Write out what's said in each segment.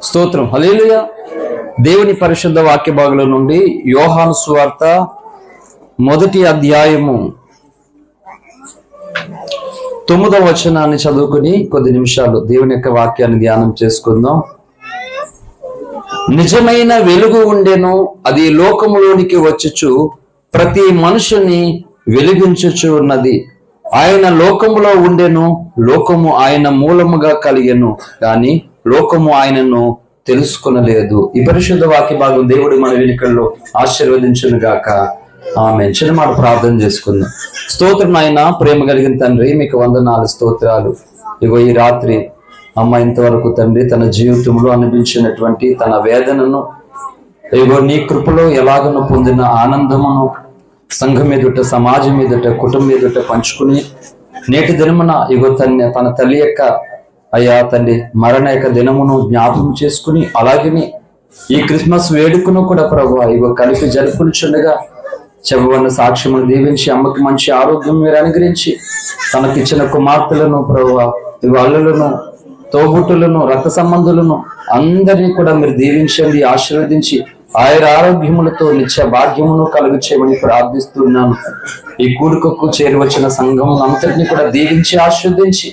స్తోత్రం. హల్లెలూయా. దేవుని పరిశుద్ధ వాక్య భాగంలో నుండి యోహాను సువార్త 1వ అధ్యాయము 9వ వచనాన్ని చదువుకుని కొద్ది నిమిషాలు దేవుని యొక్క వాక్యాన్ని ధ్యానం చేసుకుందాం. నిజమైన వెలుగు ఉండెను, అది లోకములోనికి వచ్చుచు ప్రతి మనుషుని వెలిగించుచు ఉన్నది. ఆయన లోకములో ఉండెను, లోకము ఆయన మూలముగా కలిగెను, కానీ లోకము ఆయనను తెలుసుకొనలేదు. ఈ పరిశుద్ధ వాక్య భాగం దేవుడు మన వెనుకల్లో ఆశీర్వదించును గాక. ఆమేన్. చిన్న మాట ప్రార్థన చేసుకుందాం. స్తోత్రం నాయన, ప్రేమ కలిగిన తండ్రి, మీకు వందనాలు, స్తోత్రాలు. ఇగో ఈ రాత్రి అమ్మ ఇంతవరకు తండ్రి తన జీవితంలో అనిపించినటువంటి తన వేదనను, ఇగో నీ కృపలో ఎలాగనో పొందిన ఆనందమును సంఘం ఎదుట, సమాజం ఎదుట, కుటుంబం ఎదుట పంచుకుని నేటి దినమున ఇగో తన తల్లి యొక్క అయ్యా తండ్రి మరణ యొక్క దినమును జ్ఞాపకం చేసుకుని అలాగని ఈ క్రిస్మస్ వేడుకను కూడా ప్రభువా ఇగో కలిపి జరుపుకుంటుండగా చెప్పబడిన సాక్ష్యమును దీవించి అమ్మకి మంచి ఆరోగ్యం మీరు అనుగ్రహించి తనకిచ్చిన కుమార్తెలను ప్రభువా ఇగో అల్లులను, తోబుట్టులను, రక్త సంబంధులను అందరినీ కూడా మీరు దీవించండి, ఆశీర్వదించి ఆయన ఆరోగ్యములతో నిత్య భాగ్యమును కలుగు చేయమని ప్రార్థిస్తున్నాను. ఈ కూడుకకు చేరువచ్చిన సంఘం అంతటిని కూడా దీవించి ఆశీర్వదించి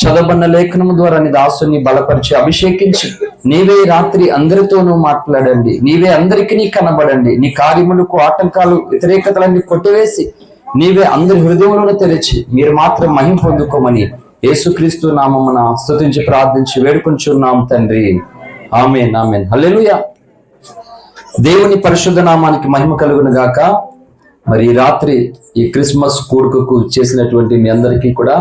చదవబడిన లేఖనము ద్వారా నీ దాసుని బలపరిచి అభిషేకించి నీవే రాత్రి అందరితోనూ మాట్లాడండి, నీవే అందరికీ కనబడండి, నీ కార్యములకు ఆటంకాలు వ్యతిరేకతలన్నీ కొట్టివేసి నీవే అందరి హృదయములను తెరిచి మీరు మాత్రం మహిమ పొందుకోమని యేసుక్రీస్తు నామమున స్తుతించి ప్రార్థించి వేడుకొంచున్నాం తండ్రి. ఆమేన్, ఆమేన్. హల్లెలూయా. దేవుని పరిశుద్ధ నామానికి మహిమ కలుగును గాక. మరి ఈ రాత్రి ఈ క్రిస్మస్ కూడుకకు చేసినటువంటి మీ అందరికీ కూడా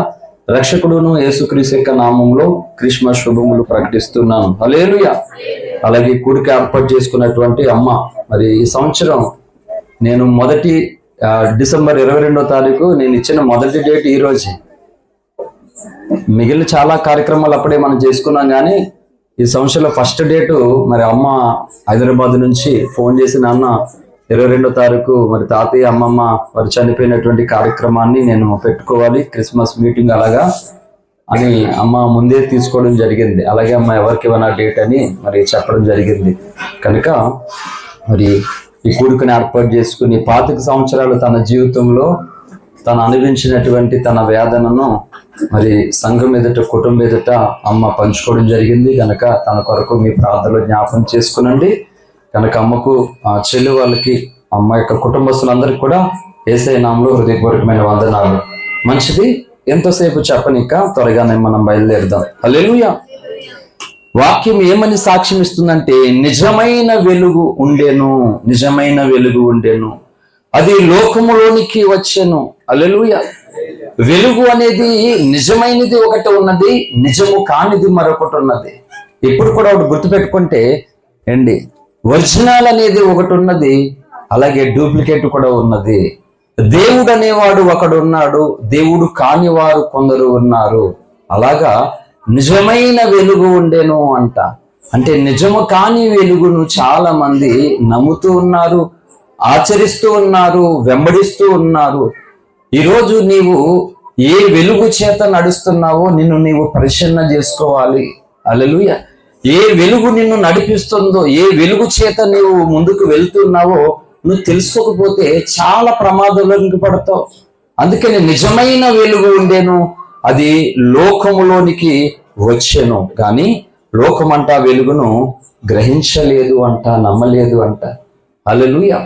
రక్షకుడును యేసుక్రీస్తు యొక్క నామంలో క్రిస్మస్ శుభములు ప్రకటిస్తున్నాను. హల్లెలూయా. అలాగే కూడిక ఏర్పాటు చేసుకున్నటువంటి అమ్మ, మరి ఈ సంవత్సరం నేను డిసెంబర్ 22వ తారీఖు నేను ఇచ్చిన మొదటి డేట్ ఈ రోజే. మిగిలిన చాలా కార్యక్రమాలు అప్పుడే మనం చేసుకున్నాం, కానీ ఈ సంవత్సరంలో ఫస్ట్ డేటు మరి అమ్మ హైదరాబాద్ నుంచి ఫోన్ చేసి నాన్న 22వ తారీఖు మరి తాతయ్య అమ్మమ్మ వారు చనిపోయినటువంటి కార్యక్రమాన్ని నేను పెట్టుకోవాలి, క్రిస్మస్ మీటింగ్ అలాగా అని అమ్మ ముందే తీసుకోవడం జరిగింది. అలాగే అమ్మ ఎవరికి ఏమైనా డేట్ అని మరి చెప్పడం జరిగింది. కనుక మరి ఈ కూడుకని ఏర్పాటు చేసుకుని 25 సంవత్సరాలు తన జీవితంలో తను అనుభవించినటువంటి తన వేదనను మరి సంఘం ఎదుట, కుటుంబం ఎదుట అమ్మ పంచుకోవడం జరిగింది. కనుక తన కొరకు మీ ప్రార్థనలో జ్ఞాపకం చేసుకునండి. కనుక అమ్మకు, చెల్లి వాళ్ళకి, అమ్మ యొక్క కుటుంబస్తులందరికీ కూడా యేసయ్య నామములో హృదయపూర్వకమైన వందనాలు. మంచిది, ఎంతోసేపు చెప్పనిక త్వరగానే మనం బయలుదేరుదాం. హల్లెలూయా. వాక్యం ఏమని సాక్ష్యం ఇస్తుందంటే నిజమైన వెలుగు ఉండెను, నిజమైన వెలుగు ఉండెను, అది లోకములోనికి వచ్చెను. హల్లెలూయా. వెలుగు అనేది నిజమైనది ఒకటి ఉన్నది, నిజము కానిది మరొకటి ఉన్నది. ఇప్పుడు కూడా ఒకటి గుర్తుపెట్టుకుంటే అండి, ఒరిజినల్ అనేది ఒకటి ఉన్నది, అలాగే డూప్లికేట్ కూడా ఉన్నది. దేవుడు అనేవాడు ఒకడు ఉన్నాడు, దేవుడు కాని వారు కొందరు ఉన్నారు. అలాగా నిజమైన వెలుగు ఉండేను అంట. అంటే నిజము కాని వెలుగును చాలా మంది నమ్ముతూ ఉన్నారు, ఆచరిస్తూ ఉన్నారు, వెంబడిస్తూ ఉన్నారు. ఈరోజు నీవు ఏ వెలుగు చేత నడుస్తున్నావో నిన్ను నీవు పరిశీలన చేసుకోవాలి. హల్లెలూయా. ఏ వెలుగు నిన్ను నడిపిస్తుందో, ఏ వెలుగు చేత నీవు ముందుకు వెళ్తున్నావో నువ్వు తెలుసుకోకపోతే చాలా ప్రమాదంలోనికి పడతావు. అందుకని నిజమైన వెలుగు ఉండేను, అది లోకములోనికి వచ్చెను, కానీ లోకమంట వెలుగును గ్రహించలేదు అంట, నమ్మలేదు అంట. హల్లెలూయా.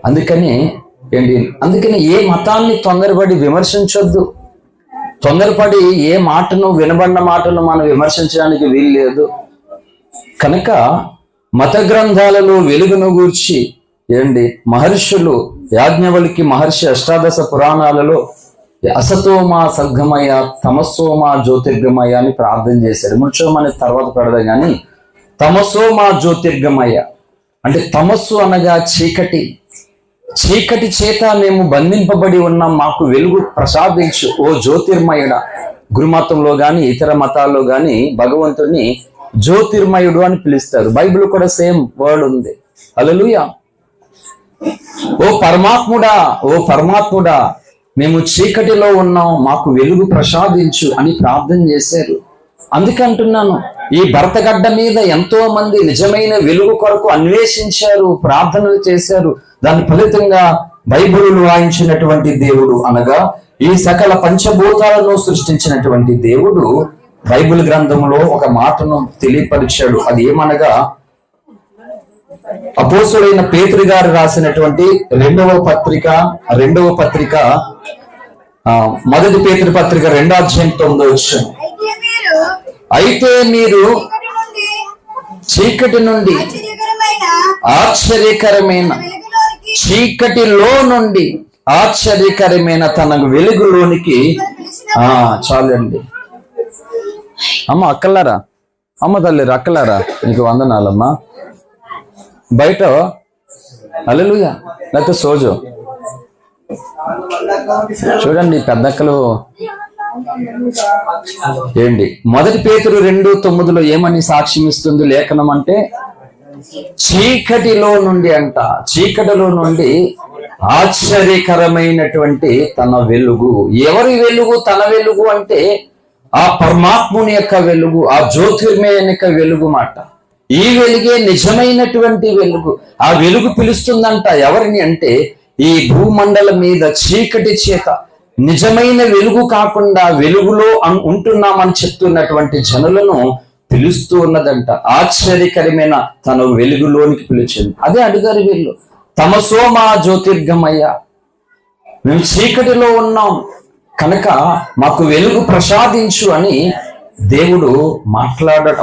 అందుకని ఏ మతాన్ని తొందరపడి విమర్శించొద్దు. తొందరపడి ఏ మాటను, వినబడిన మాటను మనం విమర్శించడానికి వీలు లేదు. కనుక మత గ్రంథాలలో వెలుగును గూర్చి మహర్షులు, యాజ్ఞవల్కి మహర్షి అష్టాదశ పురాణాలలో అసతోమా సద్గమయ, తమసోమా జ్యోతిర్గమయ అని ప్రార్థన చేశాడు. ముఖ్యమని తర్వాత పెడదాం, కానీ తమసోమా జ్యోతిర్గమయ అంటే తమస్సు అనగా చీకటి, చీకటి చేత మేము బంధింపబడి ఉన్నాం, మాకు వెలుగు ప్రసాదించు ఓ జ్యోతిర్మయుడా. గురుమతంలో గాని ఇతర మతాల్లో గాని భగవంతుని జ్యోతిర్మయుడు అని పిలుస్తారు. బైబిల్ కూడా సేమ్ వర్డ్ ఉంది. హల్లెలూయా. ఓ పరమాత్ముడా మేము చీకటిలో ఉన్నాం, మాకు వెలుగు ప్రసాదించు అని ప్రార్థన చేశారు. అందుకే అంటున్నాను, ఈ భరతగడ్డ మీద ఎంతో మంది నిజమైన వెలుగు కొరకు అన్వేషించారు, ప్రార్థనలు చేశారు. దాని ఫలితంగా బైబిలును వాయించినటువంటి దేవుడు, అనగా ఈ సకల పంచభూతాలను సృష్టించినటువంటి దేవుడు బైబిల్ గ్రంథంలో ఒక మాటను తెలియపరిచాడు. అది ఏమనగా, అపోస్తులైన పేతురు గారు రాసినటువంటి రెండవ పత్రిక మొదటి పేతురు పత్రిక 2:9. అయితే మీరు చీకటి నుండి ఆశ్చర్యకరమైన చీకటిలో నుండి ఆశ్చర్యకరమైన తన వెలుగులోనికి చాలండి. అమ్మ అక్కలారా, అమ్మ తల్లిరా, అక్కలారా, నీకు వందనాలమ్మా. బయట హల్లెలూయా లేకపోతే సోజో చూడండి, పెద్దక్కలు ఏంటి. మొదటి పేతురు 2:9 ఏమని సాక్ష్యం ఇస్తుంది లేఖనం అంటే, చీకటిలో నుండి చీకటిలో నుండి ఆశ్చర్యకరమైనటువంటి తన వెలుగు. ఎవరి వెలుగు? తన వెలుగు అంటే ఆ పరమాత్ముని యొక్క వెలుగు, ఆ జ్యోతిర్మయ యొక్క వెలుగు మాట. ఈ వెలుగే నిజమైనటువంటి వెలుగు. ఆ వెలుగు పిలుస్తుందంట ఎవరిని అంటే, ఈ భూమండలం మీద చీకటి చేత నిజమైన వెలుగు కాకుండా వెలుగులో ఉంటున్నామని చెప్తున్నటువంటి జనులను పిలుస్తూ ఉన్నదంట. ఆశ్చర్యకరమైన తన వెలుగులోనికి పిలిచింది. అదే అడిగారు వీళ్ళు, తమసో మా జ్యోతిర్గమయ్య, మేము చీకటిలో ఉన్నాం కనుక మాకు వెలుగు ప్రసాదించు అని దేవుడు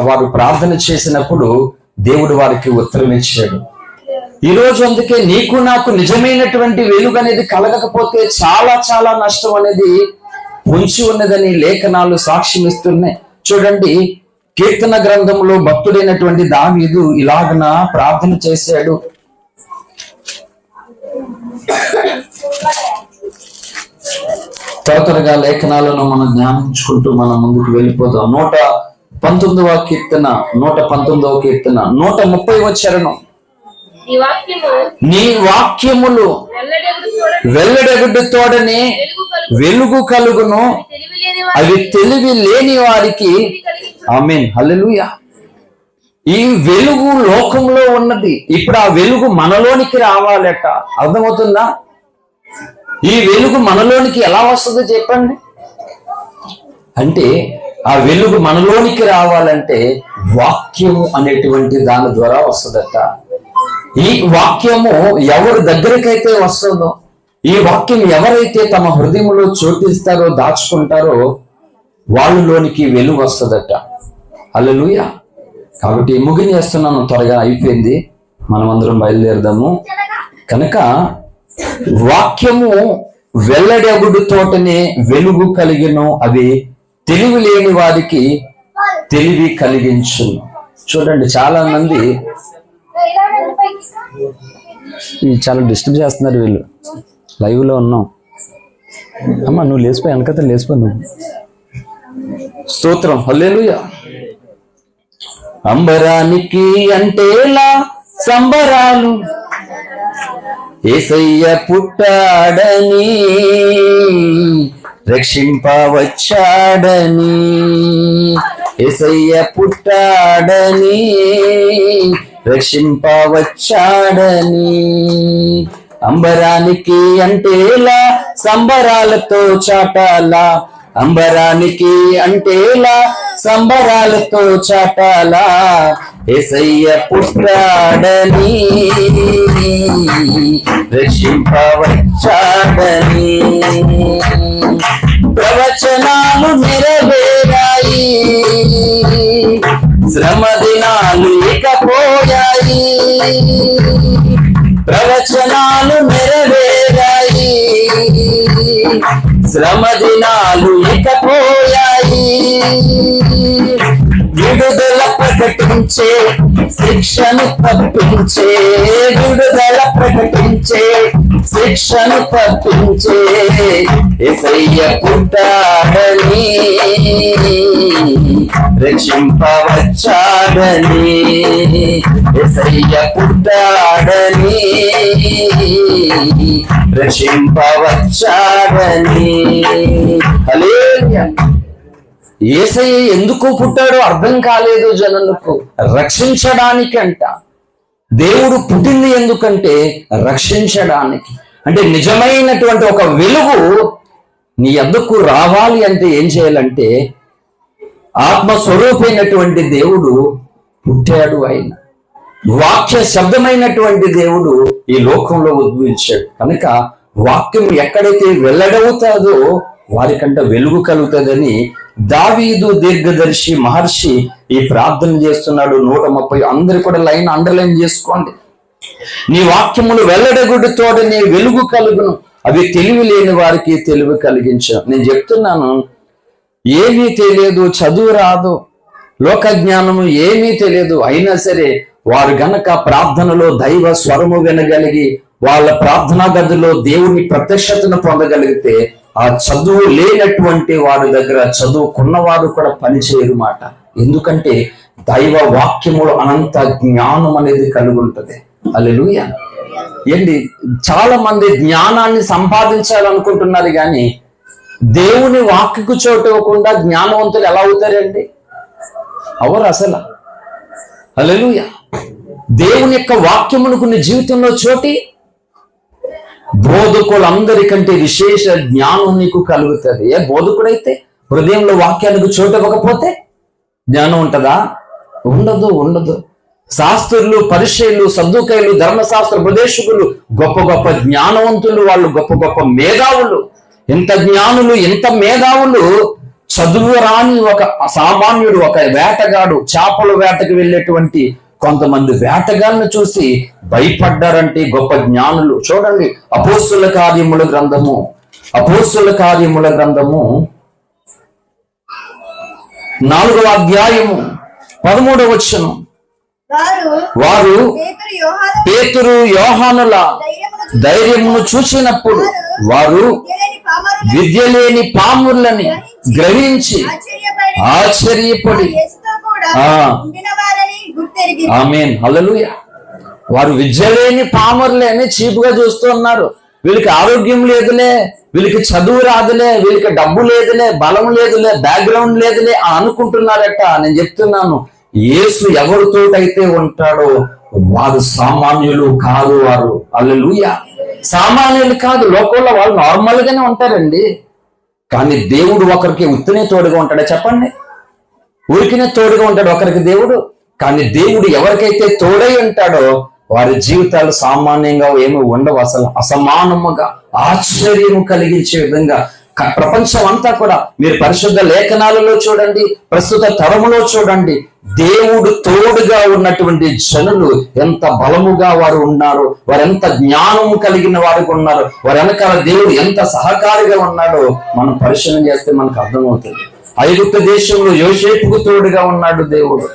వారు ప్రార్థన చేసినప్పుడు దేవుడు వారికి ఉత్తరం ఇచ్చాడు. ఈరోజు అందుకే నీకు నాకు నిజమైనటువంటి వెలుగు అనేది కలగకపోతే చాలా చాలా నష్టం అనేది పొంచి ఉన్నదని లేఖనాలు సాక్ష్యం ఇస్తున్నాయి. చూడండి, కీర్తన గ్రంథంలో భక్తుడైనటువంటి దావీదు ఇలాగన ప్రార్థన చేశాడు. త్వరగా లేఖనాలను మనం జ్ఞానించుకుంటూ మనం ముందుకు వెళ్ళిపోదాం. 119వ కీర్తన 130వ చరణం. నీ వాక్యములు వెల్లడెగుడు తోడనే వెలుగు కలుగును, అవి తెలివి లేని వారికి. ఆమేన్, హల్లెలూయా. ఈ వెలుగు లోకంలో ఉన్నది, ఇప్పుడు ఆ వెలుగు మనలోనికి రావాలట. అర్థమవుతుందా? ఈ వెలుగు మనలోనికి ఎలా వస్తుందో చెప్పండి. అంటే ఆ వెలుగు మనలోనికి రావాలంటే వాక్యము అనేటువంటి దాని ద్వారా వస్తుందట. ఈ వాక్యము ఎవరి దగ్గరికైతే వస్తుందో, ఈ వాక్యం ఎవరైతే తమ హృదయంలో చోటిస్తారో, దాచుకుంటారో, వాళ్ళలోనికి వెలుగు వస్తుందట. హల్లెలూయా. కాబట్టి ముగించేస్తున్నాను, త్వరగా అయిపోయింది, మనమందరం బయలుదేరదాము. కనుక వాక్యము వెల్లడెగుడు తోటనే వెలుగు కలిగిను, అవి తెలివి లేని వారికి తెలివి కలిగించును. చూడండి, చాలా మంది చాలా డిస్టర్బ్ చేస్తున్నారు వీళ్ళు. లైవ్ లో ఉన్నాం. అమ్మా నువ్వు లేచిపోయి వెనకత లేచిపో నువ్వు. స్తోత్రం, హల్లెలూయా. అంబరానికి అంటేలా సంబరాలు, యేసయ్య పుట్టాడని రక్షింపవచ్చాడని, యేసయ్య పుట్టాడని రక్షింపవచ్చాడని. అంబరానికి అంటేలా సంబరాలతో చాటాలా, అంబరానికి అంటేలా సంబరాలతో చాటాలా, యేసయ్య పుట్టాడని రక్షింపవచ్చాడని. ప్రవచనాలు నెరవేరాయి, శ్రమ దినాలు ఇకపోయాయి. ప్రవచనాలు నెరవేరాయి, శ్రమ దినాలు ఇకపోయాయి. విడుదల ప్రకటించే, శిక్షను తప్పించే, విడుదల ప్రకటించే, శిక్షను తప్పించే, యేసయ్య పుట్టాడని రక్షింపవచ్చాడని, యేసయ్య పుట్టాడని రక్షింపవచ్చాడని. హల్లెలూయా. యేసయ్య ఎందుకు పుట్టాడో అర్థం కాలేదు జనులకు, రక్షించడానికి అంట. దేవుడు పుట్టింది ఎందుకంటే రక్షించడానికి. అంటే నిజమైనటువంటి ఒక వెలుగు నీ యొద్దకు రావాలి అంటే ఏం చేయాలంటే ఆత్మస్వరూపైనటువంటి దేవుడు పుట్టాడు. ఆయన వాక్య శబ్దమైనటువంటి దేవుడు ఈ లోకంలో ఉద్భవించాడు కనుక వాక్యం ఎక్కడైతే వెల్లడవుతాదో వారికంట వెలుగు కలుగుతుందని దావీదు దీర్ఘదర్శి మహర్షి ఈ ప్రార్థన చేస్తున్నాడు. 130 అందరు కూడా లైన్ అండర్లైన్ చేసుకోండి. నీ వాక్యములు వెల్లడగుడితోడ నీ వెలుగు కలుగును, అవి తెలివి లేని వారికి తెలివి కలిగించు. నేను చెప్తున్నాను, ఏమీ తెలియదు, చదువు రాదు, లోక జ్ఞానము ఏమీ తెలియదు, అయినా సరే వారు గనక ప్రార్థనలో దైవ స్వరము వినగలిగి వాళ్ళ ప్రార్థనా గదిలో దేవుని ప్రత్యక్షతను పొందగలిగితే ఆ చదువు లేనటువంటి వారి దగ్గర చదువుకున్నవారు కూడా పనిచేయరు మాట. ఎందుకంటే దైవ వాక్యములు అనంత జ్ఞానం అనేది కలిగి ఉంటుంది. హల్లెలూయా. ఏంటి, చాలా మంది జ్ఞానాన్ని సంపాదించాలనుకుంటున్నారు కానీ దేవుని వాక్యకు చోటు ఇవ్వకుండా జ్ఞానవంతులు ఎలా అవుతారండి? అవరు అసలు. హల్లెలూయా. దేవుని యొక్క వాక్యమునకు నీ జీవితంలో చోటి, బోధకులందరికంటే విశేష జ్ఞానం నీకు కలుగుతుంది. ఏ బోధకుడైతే హృదయంలో వాక్యానికి చోటు ఇవ్వకపోతే జ్ఞానం ఉంటుందా? ఉండదు, ఉండదు. శాస్త్రులు, పరిచయులు, సద్దుకైలు, ధర్మశాస్త్ర ఉపదేశకులు గొప్ప గొప్ప జ్ఞానవంతులు, వాళ్ళు గొప్ప గొప్ప మేధావులు. ఎంత జ్ఞానులు, ఎంత మేధావులు, చదువు రాని ఒక సామాన్యుడు, ఒక వేటగాడు, చేపల వేటకు వెళ్ళేటువంటి కొంతమంది వేటగాళ్ళను చూసి భయపడ్డారంటే గొప్ప జ్ఞానులు. చూడండి, అపోస్తుల కార్యముల గ్రంథము 4వ అధ్యాయము 13వ వచనం. వారు పేతురు యోహానుల ధైర్యమును చూసినప్పుడు వారు విద్య లేని పాములని గ్రహించి ఆశ్చర్యపడి, ఆమేన్, హల్లెలూయా. వారు విద్య లేని పామరులే అని చీపుగా చూస్తూ ఉన్నారు. వీళ్ళకి ఆరోగ్యం లేదులే, వీళ్ళకి చదువు రాదులే, వీళ్ళకి డబ్బు లేదులే, బలం లేదులే, బ్యాక్గ్రౌండ్ లేదులే అనుకుంటున్నారట. నేను చెప్తున్నాను, యేసు ఎవరితోటైతే ఉంటాడో వారు సామాన్యులు కాదు. వారు హల్లెలూయా, సామాన్యులు కాదు. లోకంలో వాళ్ళు నార్మల్ గానే ఉంటారండి. కానీ దేవుడు ఒకరికి ఉత్తనే తోడుగా ఉంటాడా చెప్పండి? ఊరికినే తోడుగా ఉంటాడు ఒకరికి దేవుడు. కానీ దేవుడు ఎవరికైతే తోడై ఉంటాడో వారి జీవితాలు సామాన్యంగా ఏమి ఉండవు, అసలు అసమానముగా ఆశ్చర్యము కలిగించే విధంగా. ప్రపంచం అంతా కూడా మీరు పరిశుద్ధ లేఖనాలలో చూడండి, ప్రస్తుత తరములో చూడండి, దేవుడు తోడుగా ఉన్నటువంటి జనులు ఎంత బలముగా వారు ఉన్నారు, వారు ఎంత జ్ఞానము కలిగిన వారికి ఉన్నారు, వారి వెనకాల దేవుడు ఎంత సహకారిగా ఉన్నాడో మనం పరిశీలన చేస్తే మనకు అర్థమవుతుంది. ఐగుప్తు దేశంలో యోసేపుకు తోడుగా ఉన్నాడు దేవుడు.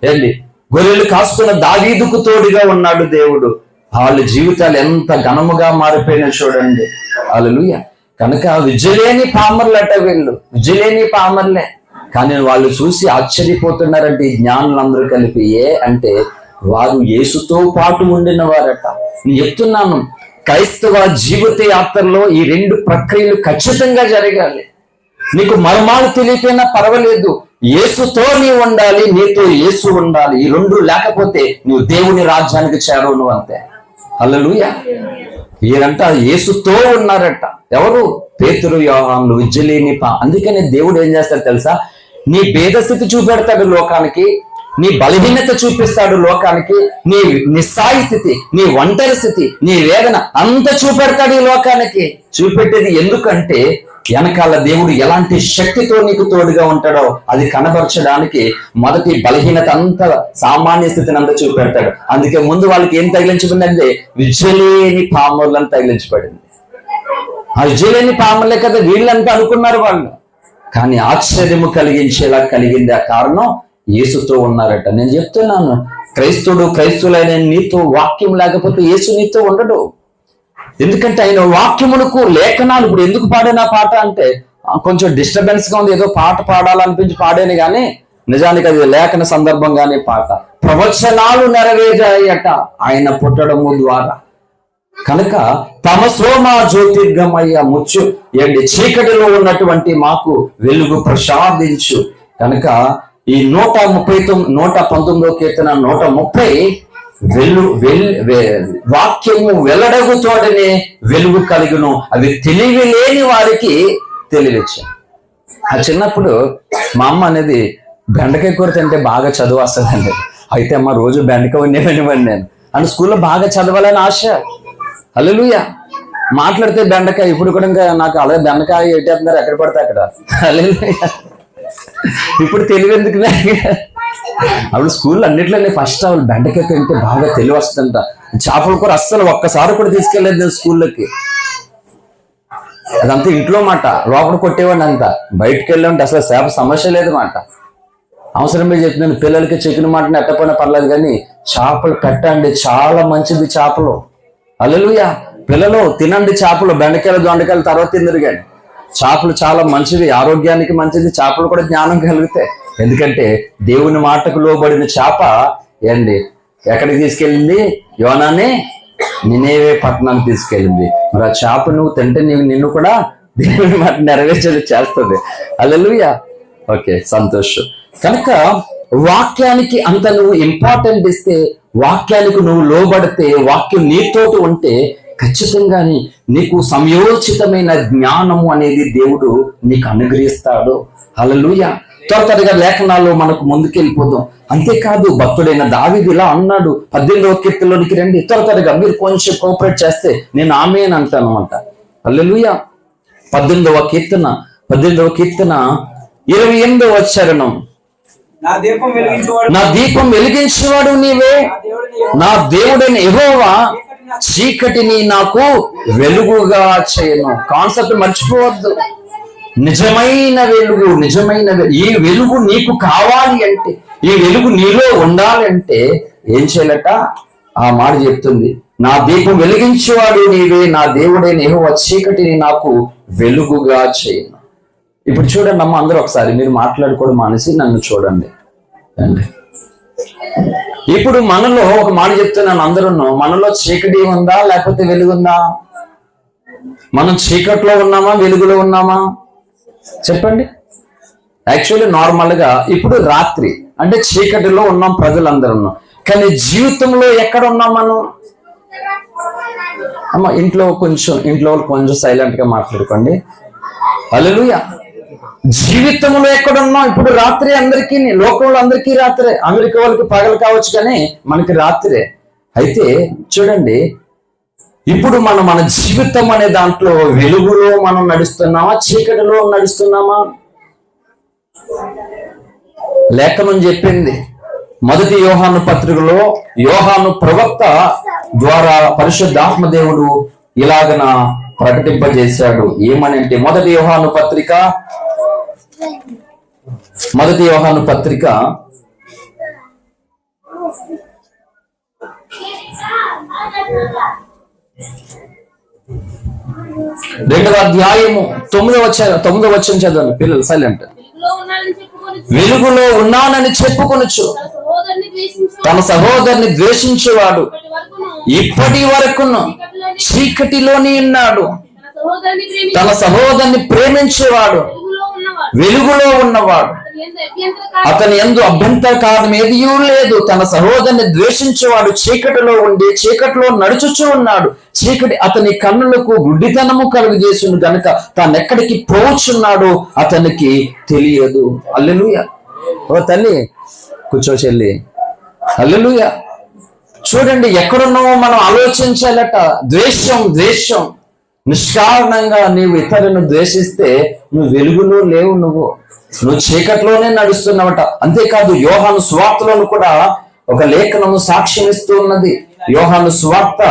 ఏంటి, గొర్రెలు కాసుకున్న దావీదుకు తోడుగా ఉన్నాడు దేవుడు. వాళ్ళ జీవితాలు ఎంత ఘనముగా మారిపోయినా చూడండి. హల్లెలూయా. కనుక విద్యలేని పామర్లట వీళ్ళు, విద్యలేని పామర్లే. కానీ వాళ్ళు చూసి ఆశ్చర్యపోతున్నారంటే ఈ జ్ఞానులందరూ కలిపి. అంటే వారు యేసుతో పాటు ఉండిన వారట. నేను చెప్తున్నాను, క్రైస్తవ జీవిత యాత్రలో ఈ 2 ప్రక్రియలు ఖచ్చితంగా జరగాలి. నీకు మర్మాలు తెలియకపోయినా పర్వాలేదు, యేసుతో నీవు ఉండాలి, నీతో యేసు ఉండాలి. ఈ 2 లేకపోతే నువ్వు దేవుని రాజ్యానికి చేరవు నువ్వు, అంతే. హల్లెలూయా. వీరంతా యేసుతో ఉన్నారట. ఎవరు? పేతురు, యోహానులు, విద్యలేని అందుకనే దేవుడు ఏం చేస్తాడు తెలుసా? నీ భేదస్థితి చూపెడతాడు లోకానికి, నీ బలహీనత చూపిస్తాడు లోకానికి, నీ నిస్సాయి స్థితి, నీ ఒంటరి స్థితి, నీ వేదన అంత చూపెడతాడు ఈ లోకానికి. చూపెట్టేది ఎందుకంటే వెనకాల దేవుడు ఎలాంటి శక్తితో నీకు తోడుగా ఉంటాడో అది కనబరచడానికి మొదటి బలహీనత అంతా, సామాన్య స్థితిని అంతా చూపెడతాడు. అందుకే ముందు వాళ్ళకి ఏం తగిలించబడిందంటే విద్యలేని పాములను తగిలించబడింది. ఆ విద్యలేని పాములే కదా వీళ్ళంతా అనుకున్నారు వాళ్ళు. కానీ ఆశ్చర్యము కలిగించేలా కలిగింది. ఆ కారణం యేసుతో ఉన్నారట. నేను చెప్తున్నాను, క్రైస్తులైన నీతో వాక్యం లేకపోతే యేసు నీతో ఉండడు. ఎందుకంటే ఆయన వాక్యమునకు లేఖనాలు. ఇప్పుడు ఎందుకు పాడిన పాట అంటే కొంచెం డిస్టర్బెన్స్ గా ఉంది, ఏదో పాట పాడాలనిపించి పాడాను కానీ నిజానికి అది లేఖన సందర్భంగానే పాట. ప్రవచనాలు నెరవేరాయట ఆయన పుట్టడము ద్వారా. కనుక తమసోమా జ్యోతిర్గమయ్య ముచ్చు చీకటిలో ఉన్నటువంటి మాకు వెలుగు ప్రసాదించు. కనుక ఈ 119వ కీర్తన 130 వాక్యము వెల్లడగు తోడనే వెలుగు కలుగును, అవి తెలివి లేని వారికి తెలివిచ్చాను. ఆ చిన్నప్పుడు మా అమ్మ అనేది బెండకాయ కూర తింటే బాగా చదువు వస్తుందండి. అయితే అమ్మ రోజు బెండకాయ ఉండేవాడిని నేను. అని స్కూల్లో బాగా చదవాలని ఆశ. హల్లెలూయా. మాట్లాడితే బెండకాయ. ఇప్పుడు కూడా ఇంకా నాకు అలాగే బెండకాయ ఎట్టేస్తున్నారు ఎక్కడ పడితే అక్కడ. హల్లెలూయా. ఇప్పుడు తెలివి ఎందుకు? అప్పుడు స్కూల్లో అన్నిట్లో ఫస్ట్ వాళ్ళు బెండకాయ తింటే బాగా తెలివి వస్తుందంట. చేపల కూర అస్సలు ఒక్కసారి కూడా తీసుకెళ్లేదు నేను స్కూల్లోకి. అదంతా ఇంట్లో మాట, లోపల కొట్టేవాడిని అంతా. బయటకు వెళ్ళామంటే అసలు చేప సమస్య లేదు మాట. అవసరమే చెప్తున్నాను, పిల్లలకి చికెన్ మటన్ ఎట్టపోయినా పర్లేదు, కానీ చేపలు పెట్టండి, చాలా మంచిది చేపలు. హల్లెలూయా. పిల్లలు తినండి చేపలు, బెండకాయలు దొండకాయలు తర్వాత తిందరు, కానీ చేపలు చాలా మంచిది, ఆరోగ్యానికి మంచిది. చేపలు కూడా జ్ఞానం కలిగితే, ఎందుకంటే దేవుని మాటకు లోబడిన చేప ఏంటి ఎక్కడికి తీసుకెళ్ళింది? యోనాని నినేవే పట్టణానికి తీసుకెళ్ళింది. మరి ఆ చేప నువ్వు తింటే నిన్ను కూడా దేవుని మాట నెరవేర్చేది చేస్తుంది. హల్లెలూయా. ఓకే, సంతోషం. కనుక వాక్యానికి అంత నువ్వు ఇంపార్టెంట్ ఇస్తే, వాక్యానికి నువ్వు లోబడితే, వాక్యం నీతోటి ఉంటే ఖచ్చితంగానే నీకు సమయోచితమైన జ్ఞానము అనేది దేవుడు నీకు అనుగ్రహిస్తాడు. హల్లెలూయా. త్వరగా లేఖనాల్లో మనకు ముందుకెళ్ళిపోదాం. అంతేకాదు, భక్తుడైన దావీదు ఇలా అన్నాడు. 18వ కీర్తనలోనికి రండి. త్వరగా మీరు కొంచెం కోఆపరేట్ చేస్తే నేను ఆమేన్ అంటాను అంట. హల్లెలూయా. 18వ కీర్తన 28వ చరణం. నా దీపం వెలిగించేవాడు నీవే, నా దేవుడైన యెహోవా చీకటిని నాకు వెలుగుగా చేయను. కాన్సెప్ట్ మర్చిపోవద్దు. నిజమైన వెలుగు, ఈ వెలుగు నీకు కావాలి అంటే, ఈ వెలుగు నీలో ఉండాలంటే ఏం చేయాలట? ఆ మాట చెప్తుంది, నా దీపం వెలిగించేవాడు నీవే, నా దేవుడైన యెహోవా చీకటిని నాకు వెలుగుగా చేయను. ఇప్పుడు చూడండి అమ్మ, అందరూ ఒకసారి మీరు మాట్లాడుకోవడం మానేసి నన్ను చూడండి. ఇప్పుడు మనలో ఒక మాట చెప్తున్నాను, అందరూ మనలో చీకటి ఉందా లేకపోతే వెలుగుందా? మనం చీకట్లో ఉన్నామా వెలుగులో ఉన్నామా? చెప్పండి. యాక్చువల్లీ నార్మల్గా ఇప్పుడు రాత్రి అంటే చీకటిలో ఉన్నాం ప్రజలందరూ ఉన్నాం, కానీ జీవితంలో ఎక్కడ ఉన్నాం మనం? అమ్మ ఇంట్లో కొంచెం సైలెంట్ గా మాట్లాడుకోండి. హల్లెలూయా. జీవితంలో ఎక్కడున్నాం? ఇప్పుడు రాత్రి అందరికీ, లోకంలో అందరికీ రాత్రే. అమెరికా వాళ్ళకి పగలు కావచ్చు, కానీ మనకి రాత్రే. అయితే చూడండి, ఇప్పుడు మన జీవితం అనే దాంట్లో వెలుగులో మనం నడుస్తున్నామా చీకటిలో నడుస్తున్నామా? లేఖనం చెప్పింది, మొదటి యోహాను పత్రికలో యోహాను ప్రవక్త ద్వారా పరిశుద్ధాత్మ దేవుడు ఇలాగన ప్రకటింపజేశాడు. ఏమనంటే మొదటి యోహాను పత్రిక 2వ అధ్యాయము 9వ వచనం చదవండి పిల్లలు. సైలెంట్. వెలుగులో ఉన్నానని చెప్పుకొనుచు తన సహోదరుని ద్వేషించేవాడు ఇప్పటి వరకును చీకటిలోనే ఉన్నాడు, తన సహోదరుని ప్రేమించేవాడు వెలుగులో ఉన్నవాడు, అతని యందు అభ్యంతరకారం ఏదియూ లేదు. తన సహోదరుని ద్వేషించేవాడు చీకటిలో ఉండి చీకటిలో నడుచుచూ ఉన్నాడు. చీకటి అతని కన్నులకు గుడ్డితనము కలుగజేసును గనుక తానెక్కడికి పోచున్నాడో అతనికి తెలియదు. హల్లెలూయా. ఓ తల్లి కూర్చో చెల్లి. హల్లెలూయా. చూడండి, ఎక్కడున్నామో మనం ఆలోచించాలట. ద్వేషం నిష్కారణంగా నీవు ఇతరులను ద్వేషిస్తే నువ్వు వెలుగులో లేవు, నువ్వు చీకట్లోనే నడుస్తున్నావట. అంతేకాదు, యోహాను సువార్తలోను కూడా ఒక లేఖనము సాక్ష్యం ఇస్తూ ఉన్నది. యోహాను సువార్త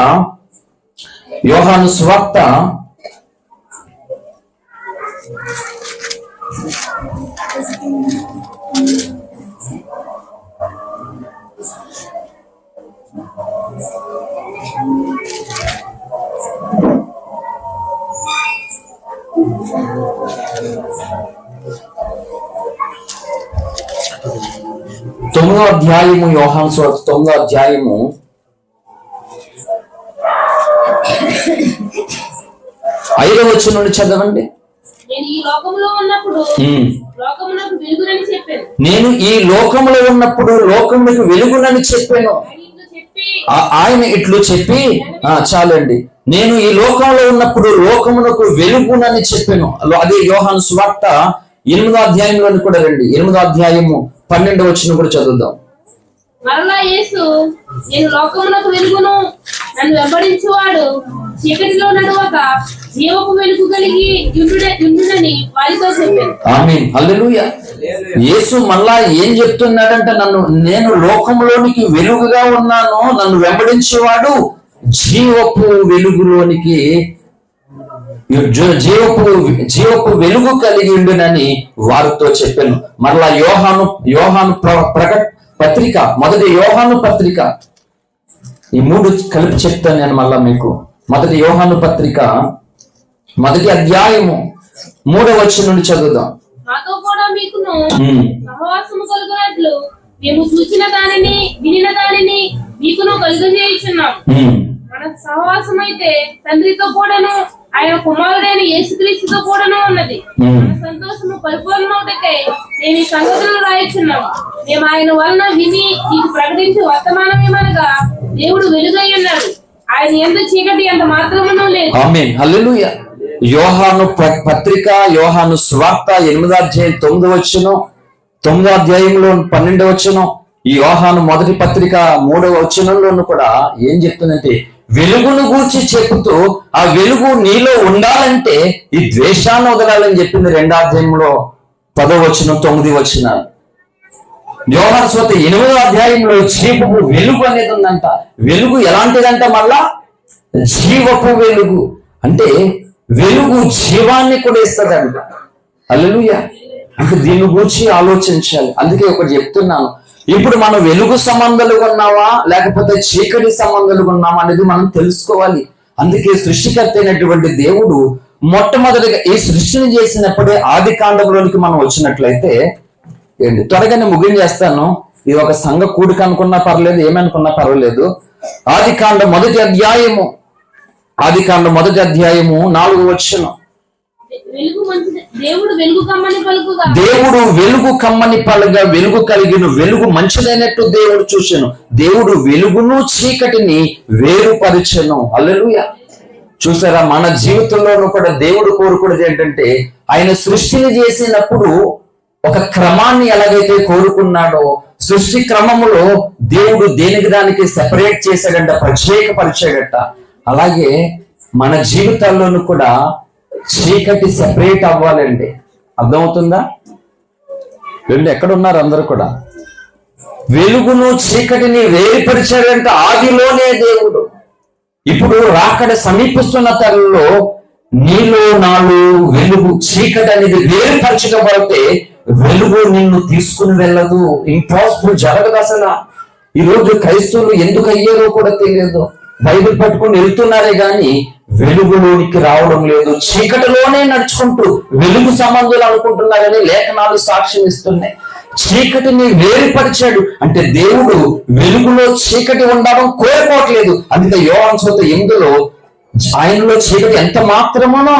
9వ అధ్యాయము, యోహాను సువార్త 9వ అధ్యాయము 5వ వచనం నుండి చదవండి. నేను ఈ లోకములో ఉన్నప్పుడు లోకమునకు వెలుగునని చెప్పాను. నేను ఈ లోకములో ఉన్నప్పుడు లోకమునకు వెలుగునని చెప్పాను. ఆయన ఇట్లు చెప్పి చాలండి. నేను ఈ లోకంలో ఉన్నప్పుడు లోకమునకు వెలుగునని చెప్పాను. అదే యోహాను సువార్త 8వ అధ్యాయంలోని కూడా రండి. 8వ అధ్యాయము 12వ వచనం కూడా చదువుదాం. మరలా యేసు, నేను లోకమునకు వెలుగును, నన్ను వెంబడించువాడు చీకటిలో నడవక జీవపు వెలుగు కలిగి ఉండునని వారితో చెప్పాను. ఆమేన్, హల్లెలూయా. యేసు మళ్ళా ఏం చెప్తున్నాడంటే, నేను లోకంలోనికి వెలుగుగా ఉన్నాను, నన్ను వెంబడించేవాడు జీవపు వెలుగులోనికి జీవపు వెలుగు కలిగి ఉండునని వారితో చెప్పాను. మరలా యోహాను పత్రిక, మొదటి యోహాను పత్రిక, ఈ 3 కలిపి చెప్తాను నేను మళ్ళా మీకు. మొదటి యోహాను పత్రిక 1వ అధ్యాయము 3వ వచనం నుండి చదువుదాం. మాతో కూడా మీకును సహవాసము కలుగునట్లు మేము చూచిన దానిని వినిన దానిని మీకును కలుగజేయుచున్నాం. మన సహవాసం అయితే తండ్రితో కూడాను ఆయన కుమారుడైన యేసుక్రీస్తుతో కూడాను ఉన్నది. మన సంతోషము పరిపూర్ణమవుటకై నేను ఈ సంగతులను రాయుచున్నాము. మేము ఆయన వలన విని నీకు ప్రకటించి వర్తమానమేమనగా దేవుడు వెలుగై ఉన్నాడు, ఆయన యందు చీకటి అంత మాత్రమును లేదు. ఆమేన్, హల్లెలూయా. యోహాను పత్రిక, యోహాను సువార్త 8వ అధ్యాయం 9వ వచనం, 9వ అధ్యాయంలో 12వ వచనం, ఈ యోహాను మొదటి పత్రిక 3వ వచనంలోనూ కూడా ఏం చెప్తుందంటే, వెలుగును గూర్చి చెబుతూ ఆ వెలుగు నీలో ఉండాలంటే ఈ ద్వేషాన్ని వదలాలని చెప్పింది 2వ అధ్యాయంలో 10వ వచనం 9వ వచనాలు. యోహాను సువార్త 8వ అధ్యాయంలో జీవపు వెలుగు అనేది ఉందంట. వెలుగు ఎలాంటిదంట? మళ్ళా జీవపు వెలుగు అంటే వెలుగు జీవాన్ని కూడా ఇస్తుందంట. హల్లెలూయా. అంటే దీని గురించి ఆలోచించాలి. అందుకే ఒకటి చెప్తున్నాను, ఇప్పుడు మనం వెలుగు సంబంధాలుగా ఉన్నావా లేకపోతే చీకటి సంబంధాలుగా ఉన్నామా అనేది మనం తెలుసుకోవాలి. అందుకే సృష్టికర్త అయినటువంటి దేవుడు మొట్టమొదటిగా ఈ సృష్టిని చేసినప్పుడే ఆది కాండంలోనికి మనం వచ్చినట్లయితే త్వరగానే ముగించేస్తాను. ఇది ఒక సంఘ కూడిక అనుకున్నా పర్లేదు, ఏమనుకున్నా పర్వాలేదు. ఆది కాండం 1వ అధ్యాయము 4వ వచనం. దేవుడు వెలుగు కమ్మని పలుగా వెలుగు కలిగిన వెలుగు మంచిదైనట్టు దేవుడు చూసెను. దేవుడు వెలుగును చీకటిని వేరుపరిచెను. హల్లెలూయా. చూసారా, మన జీవితంలోనూ కూడా దేవుడు కోరుకునేది ఏంటంటే, ఆయన సృష్టిని చేసినప్పుడు ఒక క్రమాన్ని ఎలాగైతే కోరుకున్నాడో, సృష్టి క్రమములో దేవుడు దేనికి దానికి సెపరేట్ చేశాడంట, ప్రత్యేకపరిచాడట. అలాగే మన జీవితాల్లోనూ కూడా చీకటి సెపరేట్ అవ్వాలండి. అర్థమవుతుందా? వీళ్ళు ఎక్కడున్నారు? అందరూ కూడా వెలుగును చీకటిని వేరుపరిచాడంట ఆదిలోనే దేవుడు. ఇప్పుడు రాకడ సమీపిస్తున్న తరుణంలో నీలో నాలో వెలుగు చీకటి అనేది వేరుపరచకపోతే వెలుగు నిన్ను తీసుకుని వెళ్ళదు. ఇంపాసిబుల్, జరగదు అసలు. ఈరోజు క్రైస్తవులు ఎందుకు అయ్యారో కూడా తెలియదు. బైబిల్ పట్టుకుని వెళ్తున్నారే గాని వెలుగులోనికి రావడం లేదు. చీకటిలోనే నడుచుకుంటూ వెలుగు సంబంధాలు అనుకుంటున్నారని లేఖనాలు సాక్ష్యం ఇస్తున్నాయి. చీకటిని వేరుపరిచాడు అంటే దేవుడు వెలుగులో చీకటి ఉండడం కోరుకోవట్లేదు. అందుకే యోహాను సువార్త 8లో ఆయనలో చీకటి ఎంత మాత్రమనో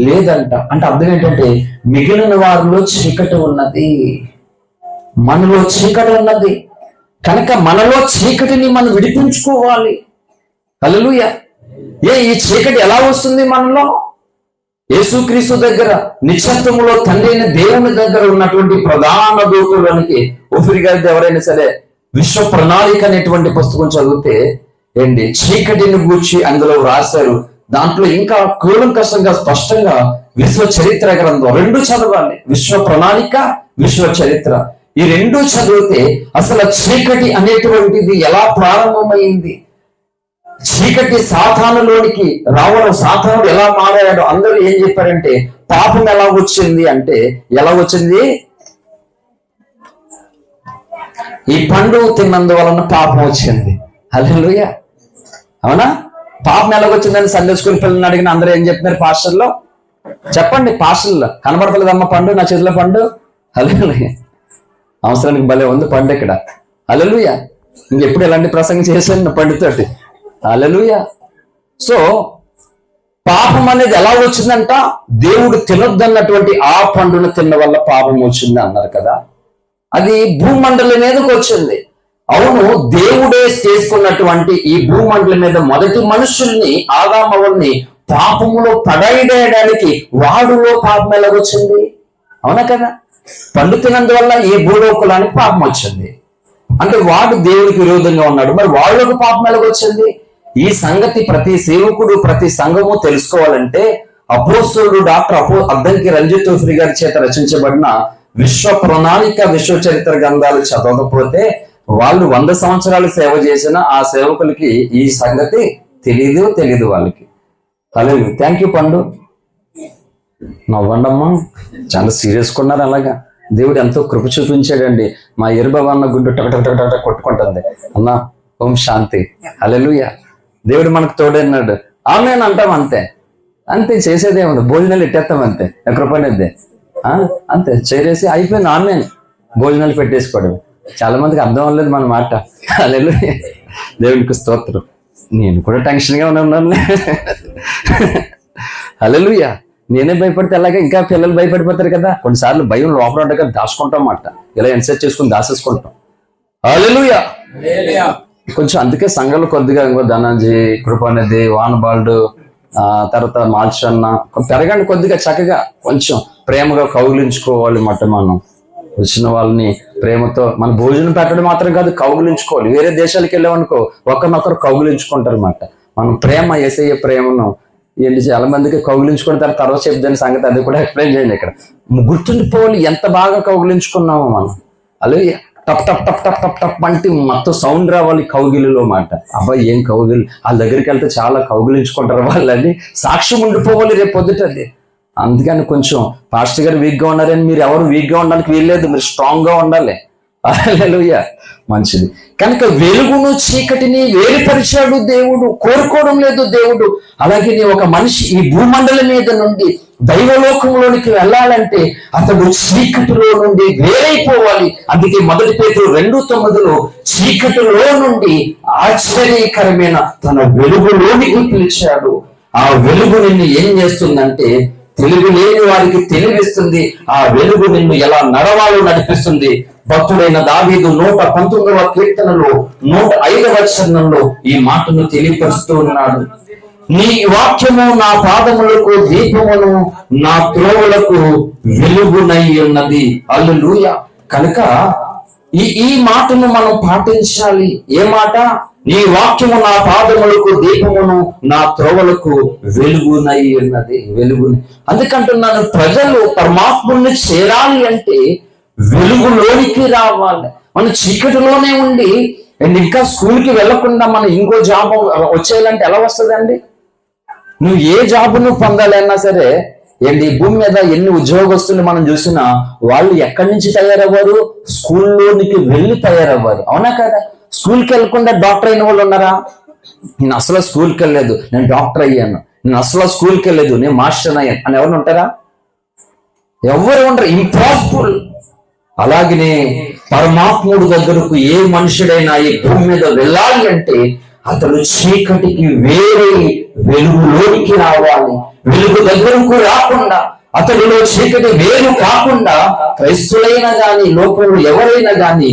లేదంట. అంటే అర్థం ఏంటంటే, మిగిలిన వారిలో చీకటి ఉన్నది, మనలో చీకటి ఉన్నది కనుక మనలో చీకటిని మనం విడిపించుకోవాలి. హల్లెలూయా. ఈ చీకటి ఎలా వస్తుంది మనలో? యేసుక్రీస్తు దగ్గర, నిశ్చత్వములో తండ్రి అయిన దేవుని దగ్గర ఉన్నటువంటి ప్రధాన దూతలోనికి ఊపిరి గారిది ఎవరైనా సరే విశ్వ ప్రణాళిక అనేటువంటి పుస్తకం చదివితే చీకటిని గూర్చి అందులో రాశారు. దాంట్లో ఇంకా కూలంకషంగా స్పష్టంగా విశ్వ చరిత్ర గ్రంథం 2 చదవాలి. విశ్వ ప్రణాళిక, విశ్వ చరిత్ర, ఈ 2 చదివితే అసలు చీకటి అనేటువంటిది ఎలా ప్రారంభమైంది, చీకటి సాతానులోనికి రావడం, సాతానుడు ఎలా మారాడు, అందరూ ఏం చెప్పారంటే పాపం ఎలా వచ్చింది అంటే, ఎలా వచ్చింది? ఈ పండు తిన్నందువలన పాపం వచ్చింది. హల్లెలూయా. అవునా? పాపం ఎలాగొచ్చిందని సండే స్కూల్ పిల్లల్ని అడిగిన అందరూ ఏం చెప్తున్నారు? పాస్టర్లో చెప్పండి. పాస్టర్లో కనబడతలేదమ్మ పండు, నా చేతిలో పండు. హల్లెలూయా. అవసరానికి భలే ఉంది పండు ఇక్కడ. హల్లెలూయా. ఇంకెప్పుడు ఎలాంటి ప్రసంగం చేశాను పండుతోటి. హల్లెలూయా. సో పాపం అనేది ఎలా వచ్చిందంట? దేవుడు తినొద్దన్నటువంటి ఆ పండును తిన్న వల్ల పాపం వచ్చింది అన్నారు కదా. అది భూమండలం మీదకి వచ్చింది. అవును, దేవుడే చేసుకున్నటువంటి ఈ భూమండలం మీద మొదటి మనుషుల్ని, ఆదామవల్ని పాపములో పడేయడానికి వాడులో పాపం ఎలాగొచ్చింది? అవునా కదా? పండు తినందువల్ల ఈ భూలోకులానికి పాపం వచ్చింది. అంటే వాడు దేవుడికి విరోధంగా ఉన్నాడు. మరి వాళ్ళకు పాపం ఎలాగొచ్చింది? ఈ సంగతి ప్రతి సేవకుడు, ప్రతి సంఘము తెలుసుకోవాలంటే అపోస్తలుడు డాక్టర్ అద్దంకి రంజిత్ తోఫ్రి గారి చేత రచించబడిన విశ్వ ప్రణాళిక, విశ్వ చరిత్ర గ్రంథాలు చదవకపోతే వాళ్ళు 100 సంవత్సరాలు సేవ చేసిన ఆ సేవకులకి ఈ సంగతి తెలీదు వాళ్ళకి. హల్లెలూయా. థ్యాంక్ యూ పండు. నవ్వండమ్మా, చాలా సీరియస్ కొన్నారు. అలాగా దేవుడు ఎంతో కృప చూపించాడండి. మా ఎరుబవన్న గుండు టక కొట్టుకుంటుంది. అన్నా ఓం శాంతి. హల్లెలూయా. దేవుడు మనకు తోడన్నాడు. ఆమేన్ అంటాం, అంతే చేసేదేముంది, భోజనాలు ఇట్టేస్తాం అంతే. కృపనేది అంతే, చేరేసి అయిపోయింది. ఆమేన్, భోజనాలు పెట్టేసుకోవడం. చాలా మందికి అర్థం అవ్వలేదు మన మాట. హల్లెలూయా. దేవునికి స్తోత్రం. నేను కూడా టెన్షన్గా ఉన్నాను. హల్లెలూయా. నేనే భయపడితే అలాగే ఇంకా పిల్లలు భయపడిపోతారు కదా. కొన్నిసార్లు భయం లోపల ఉండగా దాచుకుంటాం మాట, ఇలా ఇన్సెట్ చేసుకుని దాచేసుకుంటాం. హల్లెలూయా. కొంచెం అందుకే సంఘాలు కొద్దిగా ధనంజీ, కృపనిధి, వానబాల్డు, తర్వాత మాల్చన్న పెరగండి కొద్దిగా, చక్కగా కొంచెం ప్రేమగా కౌగిలించుకోవాలి మాట. మనం వచ్చిన వాళ్ళని ప్రేమతో మన భోజనం పెట్టడం మాత్రం కాదు, కౌగిలించుకోవాలి. వేరే దేశాలకు వెళ్ళామనుకో ఒకరినొకరు కౌగిలించుకుంటారు అన్నమాట. మనం ప్రేమ, యేసయ్య ప్రేమను ఏంటి చాలా మందికి కౌగిలించుకున్న తర్వాత చెప్తాను సంగతి, అది కూడా ఎక్స్ప్లెయిన్ చేయండి. ఇక్కడ గుర్తుండిపోవాలి ఎంత బాగా కౌగిలించుకున్నామో మనం. అలాగే టప్ టప్ టప్ టప్ టప్ టప్ అంటే మొత్తం సౌండ్ రావాలి కౌగిలిలో మాట. అబ్బాయి ఏం కౌగిలి, వాళ్ళ దగ్గరికి వెళ్తే చాలా కౌగిలించుకుంటారు వాళ్ళని, సాక్ష్యం ఉండిపోవాలి రేపు పొద్దుటది. అందుకని కొంచెం పాస్టర్ గారు వీక్గా ఉన్నారని మీరు ఎవరు వీక్గా ఉండడానికి వీల్లేదు, మీరు స్ట్రాంగ్ గా ఉండాలి. హల్లెలూయా. మంచిది. కనుక వెలుగును చీకటిని వేరుపరిచాడు దేవుడు, కోరుకోవడం లేదు దేవుడు. అలాగే ఒక మనిషి ఈ భూమండలం మీద నుండి దైవలోకంలోనికి వెళ్ళాలంటే అతడు చీకటిలో నుండి వేరైపోవాలి. అందుకే 1 పేతురు 2:9 చీకటిలో నుండి ఆశ్చర్యకరమైన తన వెలుగులోనికి పిలిచాడు. ఆ వెలుగు నిన్ను ఏం చేస్తుందంటే తెలుగు లేని వారికి తెలివిస్తుంది. ఆ వెలుగు నిన్ను ఎలా నడవాలో నడిపిస్తుంది. భక్తుడైన దావీదు 119వ కీర్తనలో 105వ వచనంలో ఈ మాటను తెలియపరుస్తూ ఉన్నాడు. నీ వాక్యము నా పాదములకు దీపమును, నా త్రోవలకు వెలుగునై ఉన్నది. హల్లెలూయా. కనుక ఈ మాటను మనం పాటించాలి. ఏ మాట? నీ వాక్యము నా పాదములకు దీపమును, నా త్రోవలకు వెలుగునై ఉన్నది. వెలుగుని అందుకంటున్నాను, ప్రజలు పరమాత్ముని చేరాలి అంటే వెలుగులోనికి రావాలి. మనం చీకటిలోనే ఉండి ఇంకా స్కూల్కి వెళ్లకుండా మనం ఇంకో జాబ్ వచ్చేయాలంటే ఎలా వస్తుందండి? నువ్వు ఏ జాబును పొందాలన్నా సరే ఏంటి, భూమి మీద ఎన్ని ఉద్యోగస్తులు మనం చూసినా వాళ్ళు ఎక్కడి నుంచి తయారవ్వరు? స్కూల్లోనికి వెళ్ళి తయారవ్వరు. అవునా కదా? స్కూల్కి వెళ్ళకుండా డాక్టర్ అయిన వాళ్ళు ఉన్నారా? నేను అసలు స్కూల్కి వెళ్ళలేదు, నేను డాక్టర్ అయ్యాను. నేను అసలు స్కూల్కి వెళ్ళలేదు, నేను మాస్టర్ అయ్యాను అని ఎవరు ఉంటారా? ఎవరు ఉండరు. ఇంపాసిబుల్. అలాగనే పరమాత్ముడు దగ్గరకు ఏ మనుషుడైనా ఈ భూమి మీద వెళ్ళాలి అంటే అతడు చీకటికి వేరే వెలుగులోనికి రావాలి. వెలుగు దగ్గరకు రాకుండా, అతడిలో చీకటి వేరు కాకుండా క్రైస్తులైనా గాని లోకంలో ఎవరైనా గాని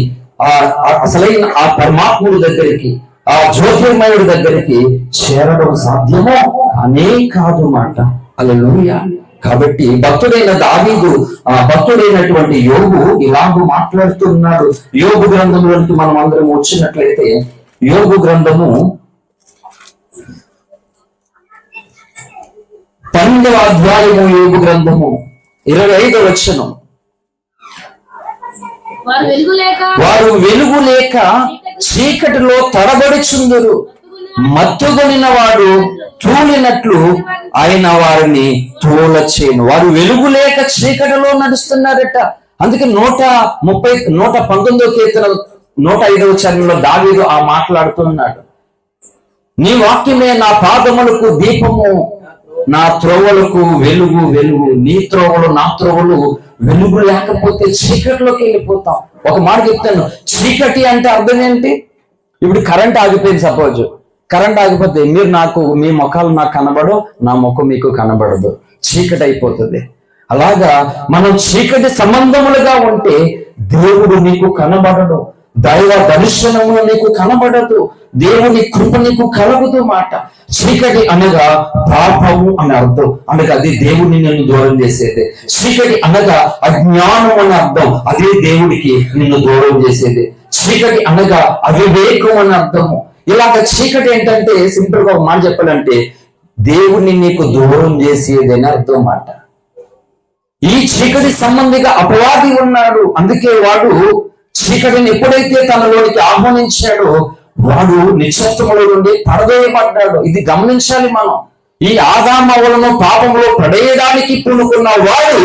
అసలైన ఆ పరమాత్ముడి దగ్గరికి, ఆ జ్యోతిర్మయుడి దగ్గరికి చేరడం సాధ్యమో అనే కాదు మాట. హల్లెలూయా. కాబట్టి భక్తుడైన దావీదు, భక్తుడైనటువంటి యోబు ఇలాగూ మాట్లాడుతున్నాడు. యోబు గ్రంథంలోనికి మనం అందరం వచ్చినట్లయితే యోబు గ్రంథము 12వ అధ్యాయము, యోబు గ్రంథము 25వ వచనం. వారు వెలుగు లేక చీకటిలో తడబడుచుందురు, మత్తుగొనిన వాడు తూలినట్లు ఆయన వారిని తోలచేను. వారు వెలుగు లేక చీకటిలో నడుస్తున్నారట. అందుకే 119వ కీర్తన 105వ చరణంలో దావీదు ఆ మాట్లాడుతున్నాడు. నీ వాక్యమే నా పాదములకు దీపము, నా త్రోవలకు వెలుగు. వెలుగు నీ త్రోవలు, నా త్రోవలు. వెలుగు లేకపోతే చీకటిలోకి వెళ్ళిపోతాం. ఒక మాట చెప్తాను, చీకటి అంటే అర్థం ఏంటి? ఇప్పుడు కరెంట్ ఆగిపోయింది సపోజ్, కరెంట్ ఆగిపోతే మీరు నాకు, మీ ముఖాలు నాకు కనబడు, నా ముఖం మీకు కనబడదు, చీకటి అయిపోతుంది. అలాగా మనం చీకటి సంబంధములుగా ఉంటే దేవుడు నీకు కనబడడు, దైవ దర్శనము నీకు కనబడదు, దేవుని కృప నీకు కలగదు మాట. చీకటి అనగా పాపము అని అర్థం, అనగా అది దేవుడిని నిన్ను దూరం చేసేది. చీకటి అనగా అజ్ఞానం అని అర్థం, అదే దేవుడికి నిన్ను దూరం చేసేది. చీకటి అనగా అవివేకం అని అర్థము. ఇలాగ చీకటి ఏంటంటే సింపుల్ గా ఒక మాట చెప్పాలంటే దేవుడిని నీకు దూరం చేసేది అని అర్థం మాట. ఈ చీకటి సంబంధిగా అపవాది ఉన్నాడు. అందుకే వాడు చీకటిని ఎప్పుడైతే తనలోనికి ఆహ్వానించాడో వాడు నిశ్చత్వములో నుండి పడవేయబడ్డాడు. ఇది గమనించాలి మనం. ఈ ఆదామవలను పాపంలో పడేయడానికి పూనుకున్న వాడు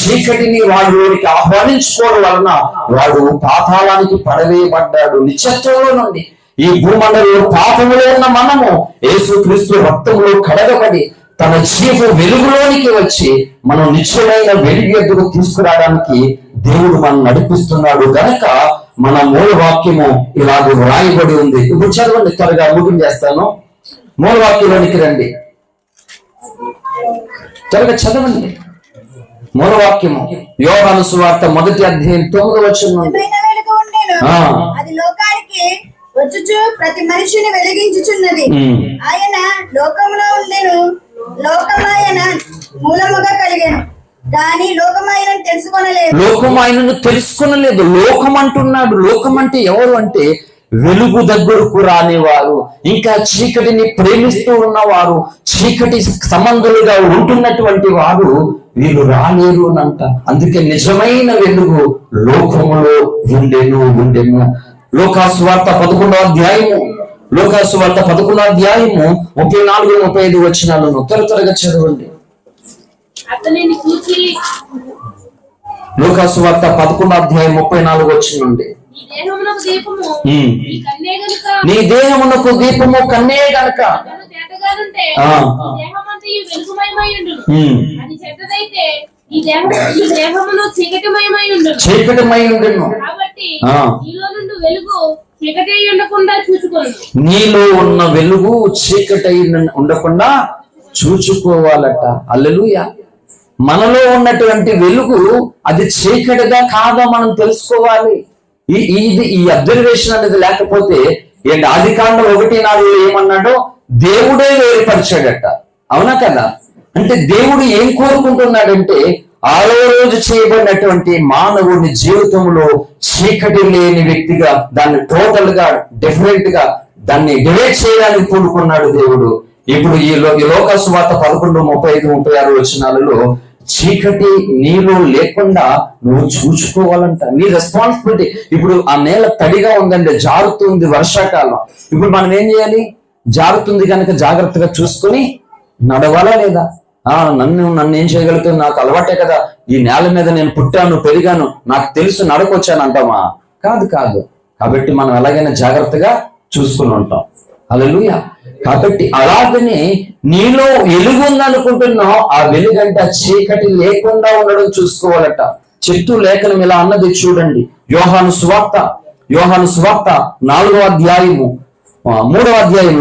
చీకటిని వాడిలోనికి ఆహ్వానించుకోవడం వలన వాడు పాతాళానికి పడవేయబడ్డాడు నిశ్చత్వంలో నుండి. ఈ భూమండలంలో పాపములో ఉన్న మనము యేసుక్రీస్తు రక్తంలో కడగబడి తన జీవ వెలుగులోనికి వచ్చి మనం నిశ్చయమైన వెలుగు ఎద్దుకు తీసుకురావడానికి దేవుడు మనం నడిపిస్తున్నాడు. గనక మన మూల వాక్యము ఇలాగ వ్రాయబడి ఉంది. ఇప్పుడు చదవండి, త్వరగా ముగించేస్తాను. మూల వాక్యంలోనికి రండి, త్వరగా చదవండి. మూల వాక్యము యోహాను సువార్త 1వ అధ్యాయం 9వ వచనం నుండి. అది లోకానికి వచ్చుచు ప్రతి మనిషిని వెలిగించుచున్నది. ఆయన లోకములో ఉండెను, లోకమాయన మూలముగా కలిగెను, కానీ లోకమాయనను తెలుసుకొనలేదు. లోకం ఆయనను తెలుసుకొనలేదు. లోకం అంటున్నాడు. లోకం అంటే ఎవరు అంటే వెలుగు దగ్గరకు రానివారు, ఇంకా చీకటిని ప్రేమిస్తూ ఉన్నవారు, చీకటి సంబంధులుగా ఉంటున్నటువంటి వారు వీళ్ళు రాలేరు అనంట. అందుకే నిజమైన వెలుగు లోకములో ఉండెను. లోకాసువార్త 11వ అధ్యాయము 34-35 వచనాలను త్వరగా చదవండి. లోకాసువార్త 11వ అధ్యాయం 34 వచనం నుండి. నీ దేహమునకు దీపము కన్నే గనక చీకటిమై ఉండెను. నీలో ఉన్న వెలుగు చీకటి ఉండకుండా చూచుకోవాలట. హల్లెలూయా. మనలో ఉన్నటువంటి వెలుగు అది చీకటిగా కాదో మనం తెలుసుకోవాలి. ఈ అబ్జర్వేషన్ అనేది లేకపోతే ఆదికాండం 1:4 ఏమన్నాడో దేవుడే వేరుపరిచాడట. అవునా కదా? అంటే దేవుడు ఏం కోరుకుంటున్నాడంటే 6వ రోజు చేయబడినటువంటి మానవుని జీవితంలో చీకటి లేని వ్యక్తిగా దాన్ని టోటల్ గా డెఫినెట్ గా దాన్ని డివైడ్ చేయడానికి కోరుకున్నాడు దేవుడు. ఇప్పుడు ఈ లోకాసువార్త 11:35-36 వచనాలలో చీకటి నీలో లేకుండా నువ్వు చూసుకోవాలంట. నీ రెస్పాన్సిబిలిటీ. ఇప్పుడు ఆ నేల తడిగా ఉందండి, జారుతుంది, వర్షాకాలం. ఇప్పుడు మనం ఏం చేయాలి? జారుతుంది కనుక జాగ్రత్తగా చూసుకొని నడవాలా లేదా? నన్ను ఏం చేయగలుగుతుంది? నాకు అలవాటే కదా, ఈ నేల మీద నేను పుట్టాను, పెరిగాను, నాకు తెలుసు, నడకొచ్చాను అంటామా? కాదు. కాబట్టి మనం ఎలాగైనా జాగ్రత్తగా చూసుకుని ఉంటాం. హల్లెలూయా. కాబట్టి అలాగనే నీలో వెలుగు ఉందనుకుంటున్నావు, ఆ వెలుగంట చీకటి లేకుండా ఉండడం చూసుకోవాలట. చెట్టు లేఖనం ఇలా అన్నది చూడండి. యోహాను సువార్త 4వ అధ్యాయము 3వ అధ్యాయం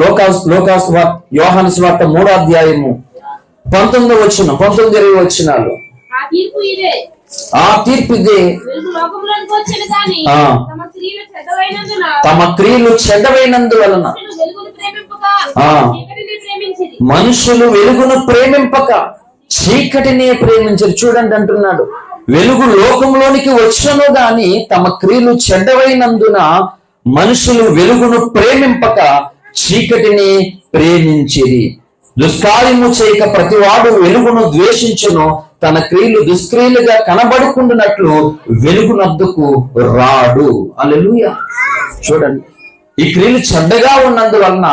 యోహాను సువార్త 3వ అధ్యాయము 19-20 వచనాలు. ఆ తీర్పు ఇదే, తమ క్రియలు చెడ్డవైనందువలన మనుషులు వెలుగును ప్రేమింపక చీకటిని ప్రేమించరు. చూడండి అంటున్నాడు, వెలుగు లోకంలోనికి వచ్చును గాని తమ క్రియలు చెడ్డవైనందున మనుషులు వెలుగును ప్రేమింపక చీకటిని ప్రేమించిరి. దుష్కార్యము చేయక ప్రతివాడు వెలుగును ద్వేషించును, తన క్రియలు దుష్క్రియలుగా కనబడుకుంటున్నట్లు వెలుగునద్దుకు రాడు. హల్లెలూయా. చూడండి, ఈ క్రియలు చెడ్డగా ఉన్నందువలన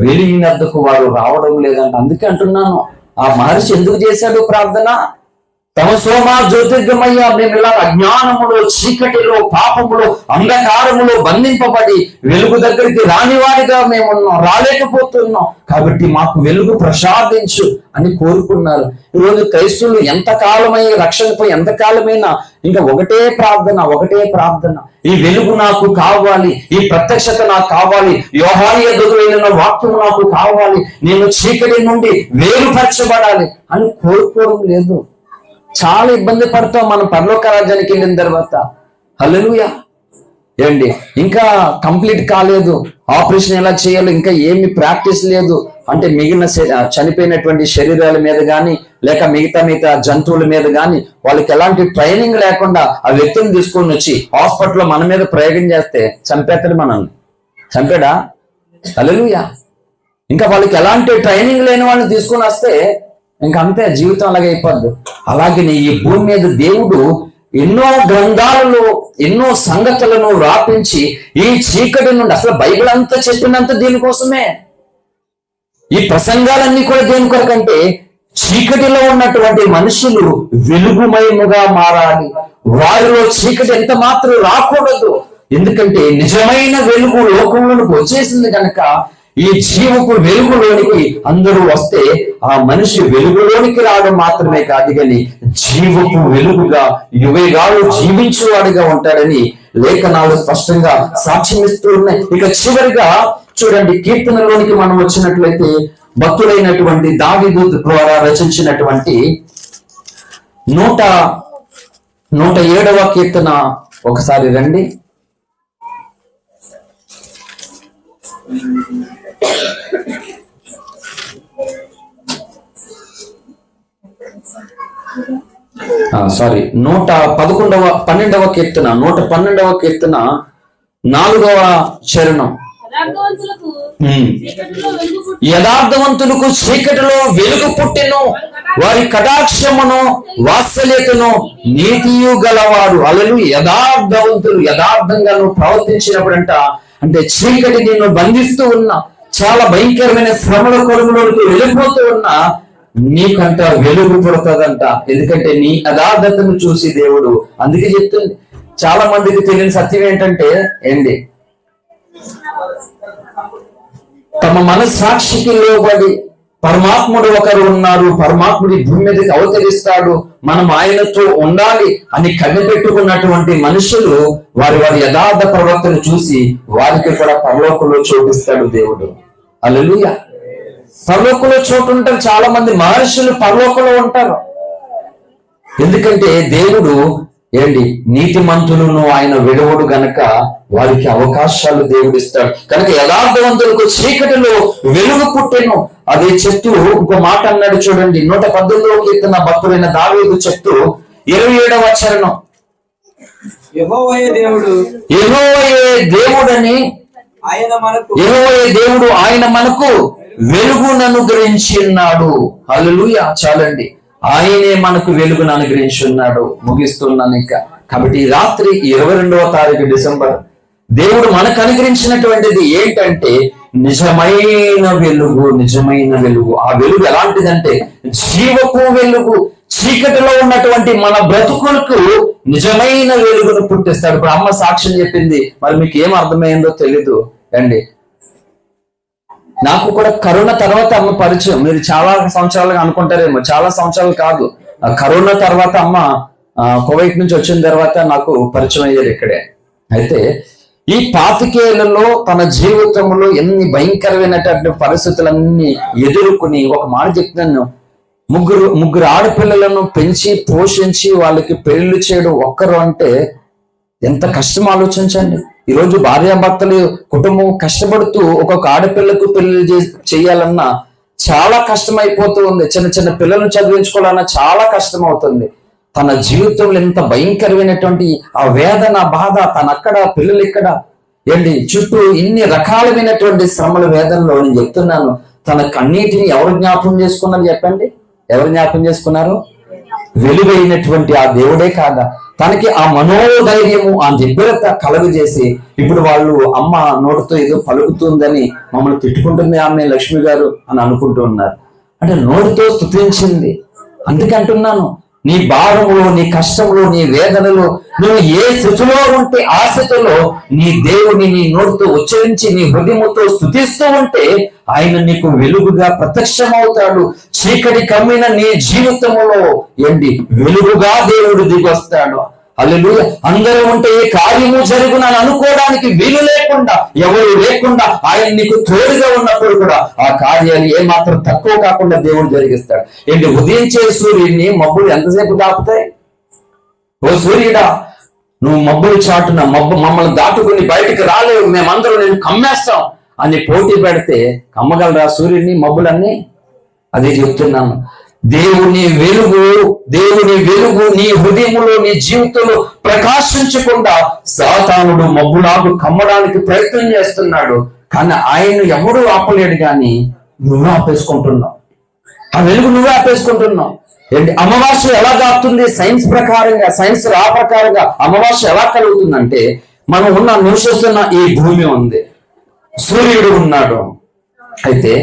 వెలుగునద్దుకు వారు రావడం లేదంట. అందుకే అంటున్నాను, ఆ మహర్షి ఎందుకు చేశాడు ప్రార్థన? తమసోమా జ్యోతిర్గమయ్య, మేము ఇలా అజ్ఞానములో, చీకటిలో, పాపములో, అంధకారములో బంధింపబడి వెలుగు దగ్గరికి రానివాడిగా మేమున్నాం, రాలేకపోతున్నాం. కాబట్టి మాకు వెలుగు ప్రసాదించు అని కోరుకున్నారు. ఈరోజు క్రైస్తవులు ఎంతకాలమై రక్షణపై ఎంతకాలమైనా ఇంకా ఒకటే ప్రార్థన, ఈ వెలుగు నాకు కావాలి, ఈ ప్రత్యక్షత నాకు కావాలి, యోహాను యొద్దకు వెళ్ళిన వాక్యం నాకు కావాలి, నేను చీకటి నుండి వేరుపరచబడాలి అని కోరుకోవడం లేదు. చాలా ఇబ్బంది పడతాం మనం పరలోక రాజ్యానికి వెళ్ళిన తర్వాత. హల్లెలూయా. ఏంటి ఇంకా కంప్లీట్ కాలేదు, ఆపరేషన్ ఎలా చేయాలో ఇంకా ఏమి ప్రాక్టీస్ లేదు అంటే మిగిలిన చనిపోయినటువంటి శరీరాల మీద కానీ లేక మిగతా జంతువుల మీద కానీ వాళ్ళకి ఎలాంటి ట్రైనింగ్ లేకుండా ఆ వ్యక్తిని తీసుకొని వచ్చి హాస్పిటల్లో మన మీద ప్రయోగం చేస్తే చంపేస్తాడు మనల్ని. చంపాడా? హల్లెలూయా. ఇంకా వాళ్ళకి ఎలాంటి ట్రైనింగ్ లేని వాళ్ళని తీసుకొని వస్తే ఇంకా అంతే, జీవితం అలాగే అయిపోద్ది. అలాగే ఈ భూమి మీద దేవుడు ఎన్నో గ్రంథాలలో ఎన్నో సంగతులను రాపించి ఈ చీకటి నుండి, అసలు బైబిల్ అంతా చెప్పినంత దీనికోసమే. ఈ ప్రసంగాలన్నీ కూడా దేని కొరకంటే చీకటిలో ఉన్నటువంటి మనుషులు వెలుగుమయముగా మారాలి, వారిలో చీకటి ఎంత మాత్రం రాకూడదు. ఎందుకంటే నిజమైన వెలుగు లోకంలోనికి వచ్చేసింది కనుక ఈ జీవపు వెలుగులోనికి అందరూ వస్తే ఆ మనిషి వెలుగులోనికి రావడం మాత్రమే కాదు కానీ జీవపు వెలుగుగా యువేగాలు జీవించేవాడిగా ఉంటాడని లేఖనాలు స్పష్టంగా సాక్ష్యం ఇస్తూ ఉన్నాయి. ఇక చివరిగా చూడండి, కీర్తనలోనికి మనం వచ్చినట్లయితే భక్తుడైనటువంటి దావీదు ద్వారా రచించినటువంటి 107వ కీర్తన ఒకసారి రండి. సారీ 112వ కీర్తన 112వ కీర్తన 4వ చరణం. యథార్థవంతులకు చీకటిలో వెలుగు పుట్టెను, వారి కటాక్షమును వాత్సల్యతను నీతియు గలవారు. అలలు యథార్థవంతులు యథార్థంగా నువ్వు ప్రవర్తించినప్పుడంట, అంటే చీకటి నిన్ను బంధిస్తూ ఉన్నా, చాలా భయంకరమైన శ్రమల కొడుకులోకి వెళ్ళిపోతూ ఉన్నా నీకంట వెలుగు పుడతాదంట. ఎందుకంటే నీ యథార్థతను చూసి దేవుడు అందుకే చెప్తుంది. చాలా మందికి తెలియని సత్యం ఏంటంటే తమ మనస్సాక్షికి లోబడి పరమాత్ముడు ఒకరు ఉన్నారు, పరమాత్ముడి భూమి మీదకి అవతరిస్తాడు, మనం ఆయనతో ఉండాలి అని కనిపెట్టుకున్నటువంటి మనుషులు వారి యథార్థ ప్రవర్తన చూసి వారికి కూడా పరలోకంలో చోటిస్తాడు దేవుడు. హల్లెలూయా. పరలోకంలో చోటు ఉంటారు. చాలా మంది మహర్షులు పరలోకంలో ఉంటారు. ఎందుకంటే దేవుడు నీతిమంతులను ఆయన విడవడు గనక వారికి అవకాశాలు దేవుడిస్తాడు. కనుక యథార్థవంతులకు చీకటిలో వెలుగు పుట్టెను. అదే చెప్తూ ఇంకో మాట అన్నాడు చూడండి, 118వ కీర్తన భక్తుడైన దావీదు చెప్తూ 27వ చరణం. యెహోవాయే దేవుడని యెహోవాయే దేవుడు ఆయన మనకు వెలుగును అనుగ్రహించి ఉన్నాడు. హల్లెలూయా. చాలండి, ఆయనే మనకు వెలుగును అనుగ్రహించి ఉన్నాడు. ముగిస్తున్నాను ఇంకా. కాబట్టి ఈ రాత్రి 22వ తారీఖు డిసెంబర్ దేవుడు మనకు అనుగ్రహించినటువంటిది ఏంటంటే నిజమైన వెలుగు. నిజమైన వెలుగు. ఆ వెలుగు ఎలాంటిదంటే జీవపు వెలుగు. చీకటిలో ఉన్నటువంటి మన బ్రతుకులకు నిజమైన వెలుగును పుట్టిస్తాడు. ఇప్పుడు అమ్మ సాక్ష్యం చెప్పింది, మరి మీకు ఏం అర్థమైందో తెలీదు నాకు కూడా కరోనా తర్వాత అమ్మ పరిచయం. మీరు చాలా సంవత్సరాలుగా అనుకుంటారేమో, చాలా సంవత్సరాలు కాదు, కరోనా తర్వాత అమ్మ కువైట్ నుంచి వచ్చిన తర్వాత నాకు పరిచయం అయ్యారు ఇక్కడే. అయితే ఈ 25 ఏళ్లలో తన జీవితంలో ఎన్ని భయంకరమైనటువంటి పరిస్థితులన్నీ ఎదుర్కొని ఒక మాట చెప్తున్నాను, ముగ్గురు ఆడపిల్లలను పెంచి పోషించి వాళ్ళకి పెళ్లి చేయడం ఒక్కరు అంటే ఎంత కష్టం ఆలోచించండి. ఈరోజు భార్యాభర్తలు కుటుంబం కష్టపడుతూ ఒక్కొక్క ఆడపిల్లకు పెళ్లి చేయాలన్నా చాలా కష్టం అయిపోతూ ఉంది. చిన్న పిల్లలను చదివించుకోవాలన్నా చాలా కష్టం అవుతుంది. తన జీవితంలో ఎంత భయంకరమైనటువంటి ఆ వేదన బాధ, తనక్కడ పిల్లలు ఇక్కడ చుట్టూ ఇన్ని రకాలమైనటువంటి శ్రమల వేదనలో నేను చెప్తున్నాను. తన కన్నీటిని ఎవరు జ్ఞాపకం చేసుకున్నారు చెప్పండి? ఎవరు జ్ఞాపకం చేసుకున్నారు? వెలుగైనటువంటి ఆ దేవుడే కాదా తనకి ఆ మనోధైర్యము ఆ దివ్యత కలుగజేసి ఇప్పుడు వాళ్ళు అమ్మ నోటితో ఏదో పలుకుతుందని మమ్మల్ని తిట్టుకుంటుంది ఆమె లక్ష్మి గారు అని అనుకుంటూ ఉన్నారు. అంటే నోటితో స్తుతించింది. అందుకే అంటున్నాను, నీ భారములో, నీ కష్టంలో, నీ వేదనలో, నువ్వు ఏ స్థితిలో ఉంటే ఆ స్థితిలో నీ దేవుని నీ నోటితో ఉచ్చరించి నీ హృదయముతో స్తుతిస్తూ ఉంటే ఆయన నీకు వెలుగుగా ప్రత్యక్షమవుతాడు. చీకటి కమ్మిన నీ జీవితంలో వెలుగుగా దేవుడు దిగొస్తాడు. హల్లెలూయా. అందరూ ఉంటే ఏ కార్యము జరుగునని అనుకోవడానికి వీలు లేకుండా, ఎవరు లేకుండా ఆయన నీకు తోడుగా ఉన్నప్పుడు కూడా ఆ కార్యాలు ఏమాత్రం తక్కువ కాకుండా దేవుడు జరిగిస్తాడు. ఉదయించే సూర్యుడిని మబ్బులు ఎంతసేపు దాపుతాయి? ఓ సూర్యుడా, నువ్వు మబ్బులు చాటున మమ్మల్ని దాటుకుని బయటికి రాలేవు, మేమందరం నేను కమ్మేస్తాం అని పోటీ పెడితే కమ్మగలరా సూర్యుడిని మబ్బులన్నీ? అదే చెప్తున్నాను. దేవుని వెలుగు నీ హృదయంలో, నీ జీవితంలో ప్రకాశించకుండా సాతానుడు మబ్బులాగు కమ్మడానికి ప్రయత్నం చేస్తున్నాడు. కానీ ఆయన ఎవడు ఆపలేడు, కానీ నువ్వు ఆపేసుకుంటున్నావు. ఆ వెలుగు నువ్వే ఆపేసుకుంటున్నావు. అమావాస్య ఎలా దాపుతుంది? సైన్స్ ప్రకారంగా, సైన్స్ లా ప్రకారంగా అమావాస్య ఎలా కలుగుతుందంటే, మనం నివసిస్తున్న ఈ భూమి ఉంది, సూర్యుడు ఉన్నాడు. అయితే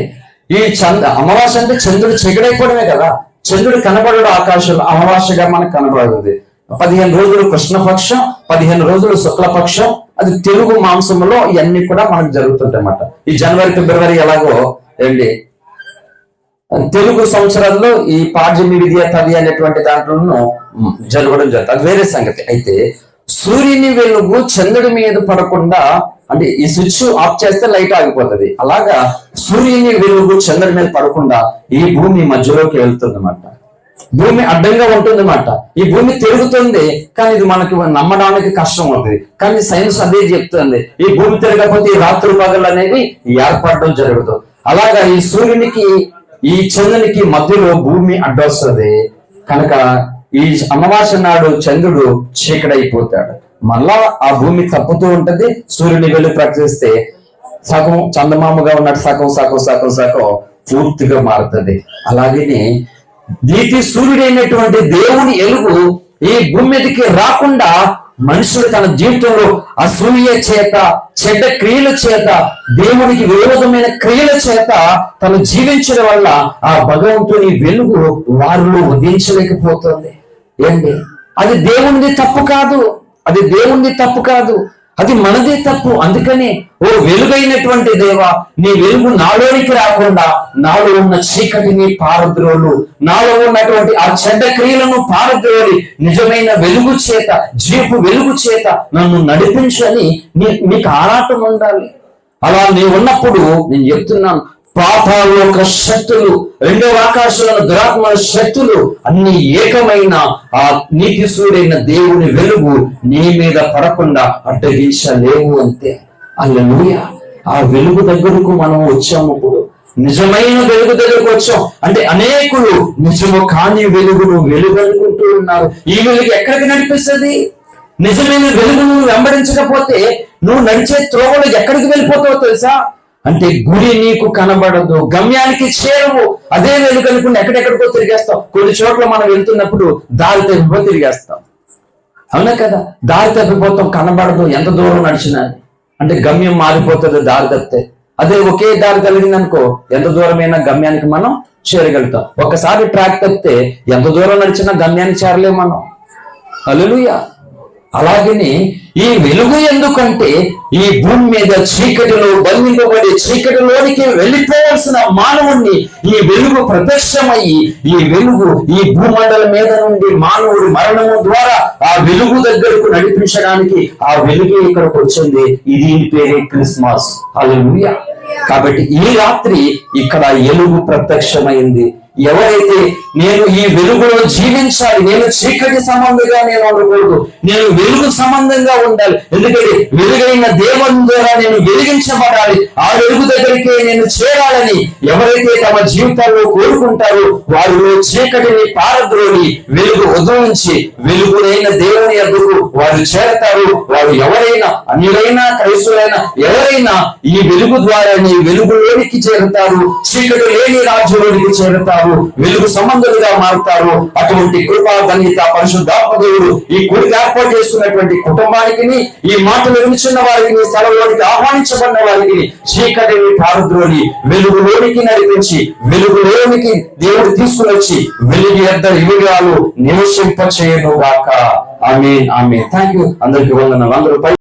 ఈ అమావాస్య అంటే చంద్రుడు చీకటైపోవడమే కదా. చంద్రుడు కనబడడు ఆకాశంలో, అమావాస్యగా మనకు కనబడుతుంది. 15 రోజులు కృష్ణపక్షం, 15 రోజులు శుక్లపక్షం. అది తెలుగు మాంసంలో ఇవన్నీ కూడా మనకు జరుగుతుంటాయి అన్నమాట. ఈ జనవరి, ఫిబ్రవరి ఎలాగో తెలుగు సంవత్సరాల్లో ఈ పాడ్యమి, విద్య, తది అనేటువంటి దాంట్లోనూ జరగడం జరుగుతుంది. అది వేరే సంగతి. అయితే సూర్యుని వెలుగు చంద్రుడి మీద పడకుండా, అంటే ఈ స్విచ్ ఆఫ్ చేస్తే లైట్ ఆగిపోతుంది, అలాగా సూర్యుని వెలుగు చంద్రుడి మీద పడకుండా ఈ భూమి మధ్యలోకి వెళ్తుంది అన్నమాట. భూమి అడ్డంగా ఉంటుంది అన్నమాట. ఈ భూమి తిరుగుతుంది, కానీ ఇది మనకి నమ్మడానికి కష్టం అవుతుంది. కానీ సైన్స్ అదే చెప్తుంది, ఈ భూమి తిరగకపోతే ఈ రాత్రి పగలు అనేది ఏర్పడడం జరుగుతుంది. అలాగా ఈ సూర్యునికి, ఈ చంద్రునికి మధ్యలో భూమి అడ్డొస్తుంది కనుక ఈ అమావాస్య నాడు చంద్రుడు చీకడైపోతాడు. మళ్ళా ఆ భూమి తప్పుతూ ఉంటది. సూర్యుని వెలుగు ప్రకటిస్తే సగం చందమామగా ఉన్నట్టు సగం పూర్తిగా మారుతుంది. అలాగే నీతి సూర్యుడైనటువంటి దేవుని వెలుగు ఈ భూమి మీదకి రాకుండా మనుషుడు తన జీవితంలో అసూయ చేత, చెడ్డ క్రియల చేత, దేవునికి విరోధమైన క్రియల చేత తను జీవించడం వల్ల ఆ భగవంతుని వెలుగు వారిలో ఉదయించలేకపోతుంది. అది దేవునిది తప్పు కాదు, అది మనదే తప్పు. అందుకని ఓ వెలుగైనటువంటి దేవా, నీ వెలుగు నాలోనికి రాకుండా నాలో ఉన్న చీకటిని పారద్రోలు, నాలో ఉన్నటువంటి ఆ చెడ్డ క్రియలను పారద్రోలి నిజమైన వెలుగు చేత, జీపు వెలుగు చేత నన్ను నడిపించని నీకు ఆరాటం ఉండాలి. అలా నీవు ఉన్నప్పుడు నేను చెప్తున్నాను, పాతాళలోక శక్తులు, రెండవ ఆకాశంలో దురాత్మల శక్తులు అన్ని ఏకమైన ఆ నీతి సూర్యుడైన దేవుని వెలుగు నీ మీద పడకుండా అడ్డగించలేవు. అంతే. హల్లెలూయా. ఆ వెలుగు దగ్గరకు మనం వచ్చాము. ఇప్పుడు నిజమైన వెలుగు దగ్గరకు వచ్చాం. అంటే అనేకులు నిజము కాని వెలుగును వెలుగు అనుకుంటూ ఉన్నారు. ఈ వెలుగు ఎక్కడికి నడిపిస్తుంది? నిజమైన వెలుగును వెంబడించకపోతే నువ్వు నడిచే త్రోవలు ఎక్కడికి వెళ్ళిపోతావో తెలుసా? అంటే గుడి నీకు కనబడదు, గమ్యానికి చేరవు. అదే వెలుగు అనుకుని ఎక్కడెక్కడికో తిరిగేస్తాం. కొన్ని చోట్ల మనం వెళ్తున్నప్పుడు దారి తప్పిపో తిరిగేస్తాం. అవునా కదా? దారి తప్పిపోతాం, కనబడదు ఎంత దూరం నడిచినా. అంటే గమ్యం మారిపోతుంది దారి తప్పితే. అదే ఒకే దారి కలిగిందనుకో, ఎంత దూరమైనా గమ్యానికి మనం చేరగలుగుతాం. ఒక్కసారి ట్రాక్ తప్పితే ఎంత దూరం నడిచినా గమ్యానికి చేరలేము మనం. హల్లెలూయా. అలాగని ఈ వెలుగు ఎందుకంటే ఈ భూమి మీద చీకటిలో బంధింపబడి చీకటిలోనికి వెళ్ళిపోవాల్సిన మానవుణ్ణి ఈ వెలుగు ప్రత్యక్షమయ్యి, ఈ వెలుగు ఈ భూమండలం మీద నుండి మానవుడు మరణము ద్వారా ఆ వెలుగు దగ్గరకు నడిపించడానికి ఆ వెలుగు ఇక్కడికి వచ్చింది. ఇది పేరే క్రిస్మస్. హల్లెలూయా. కాబట్టి ఈ రాత్రి ఇక్కడ వెలుగు ప్రత్యక్షమైంది. ఎవరైతే నేను ఈ వెలుగులో జీవించాలి, నేను చీకటి సంబంధంగా నేను ఉండకూడదు, నేను వెలుగు సంబంధంగా ఉండాలి. ఎందుకంటే వెలుగైన దేవుని ద్వారా నేను వెలిగించబడాలి, ఆ వెలుగు దగ్గరికే నేను చేరాలని ఎవరైతే తమ జీవితాల్లో కోరుకుంటారో వారిలో చీకటిని పారద్రోలి వెలుగు ఉదయించి వెలుగునైన దేవుని ఎదురు వారు చేరతారు. వారు ఎవరైనా, అన్యులైనా క్రైస్తవులైనా ఎవరైనా ఈ వెలుగు ద్వారా నీ వెలుగులోనికి చేరుతారు, చీకటి లేని రాజ్యంలోనికి చేరుతారు. వారు వెలుగు సంబంధులుగా మారుతారు. అటువంటి కృపా ధన్యత పరిశుద్ధాత్మ దేవుడు ఈ కూడికి ఏర్పాటు చేసుకున్నటువంటి కుటుంబానికి, ఈ మాటలు వినిచున్న వారికి, స్థలంలోనికి ఆహ్వానించబడిన వారికి చీకటిని పారద్రోలి వెలుగులోనికి నడిపించి వెలుగులోనికి దేవుడు తీసుకుని వచ్చి వెలుగు ఇద్దరు యుగాలు నివసింప చేయను గాక. ఆమేన్ ఆమేన్. Thank you. అందరికి వందనాలు. అందరూ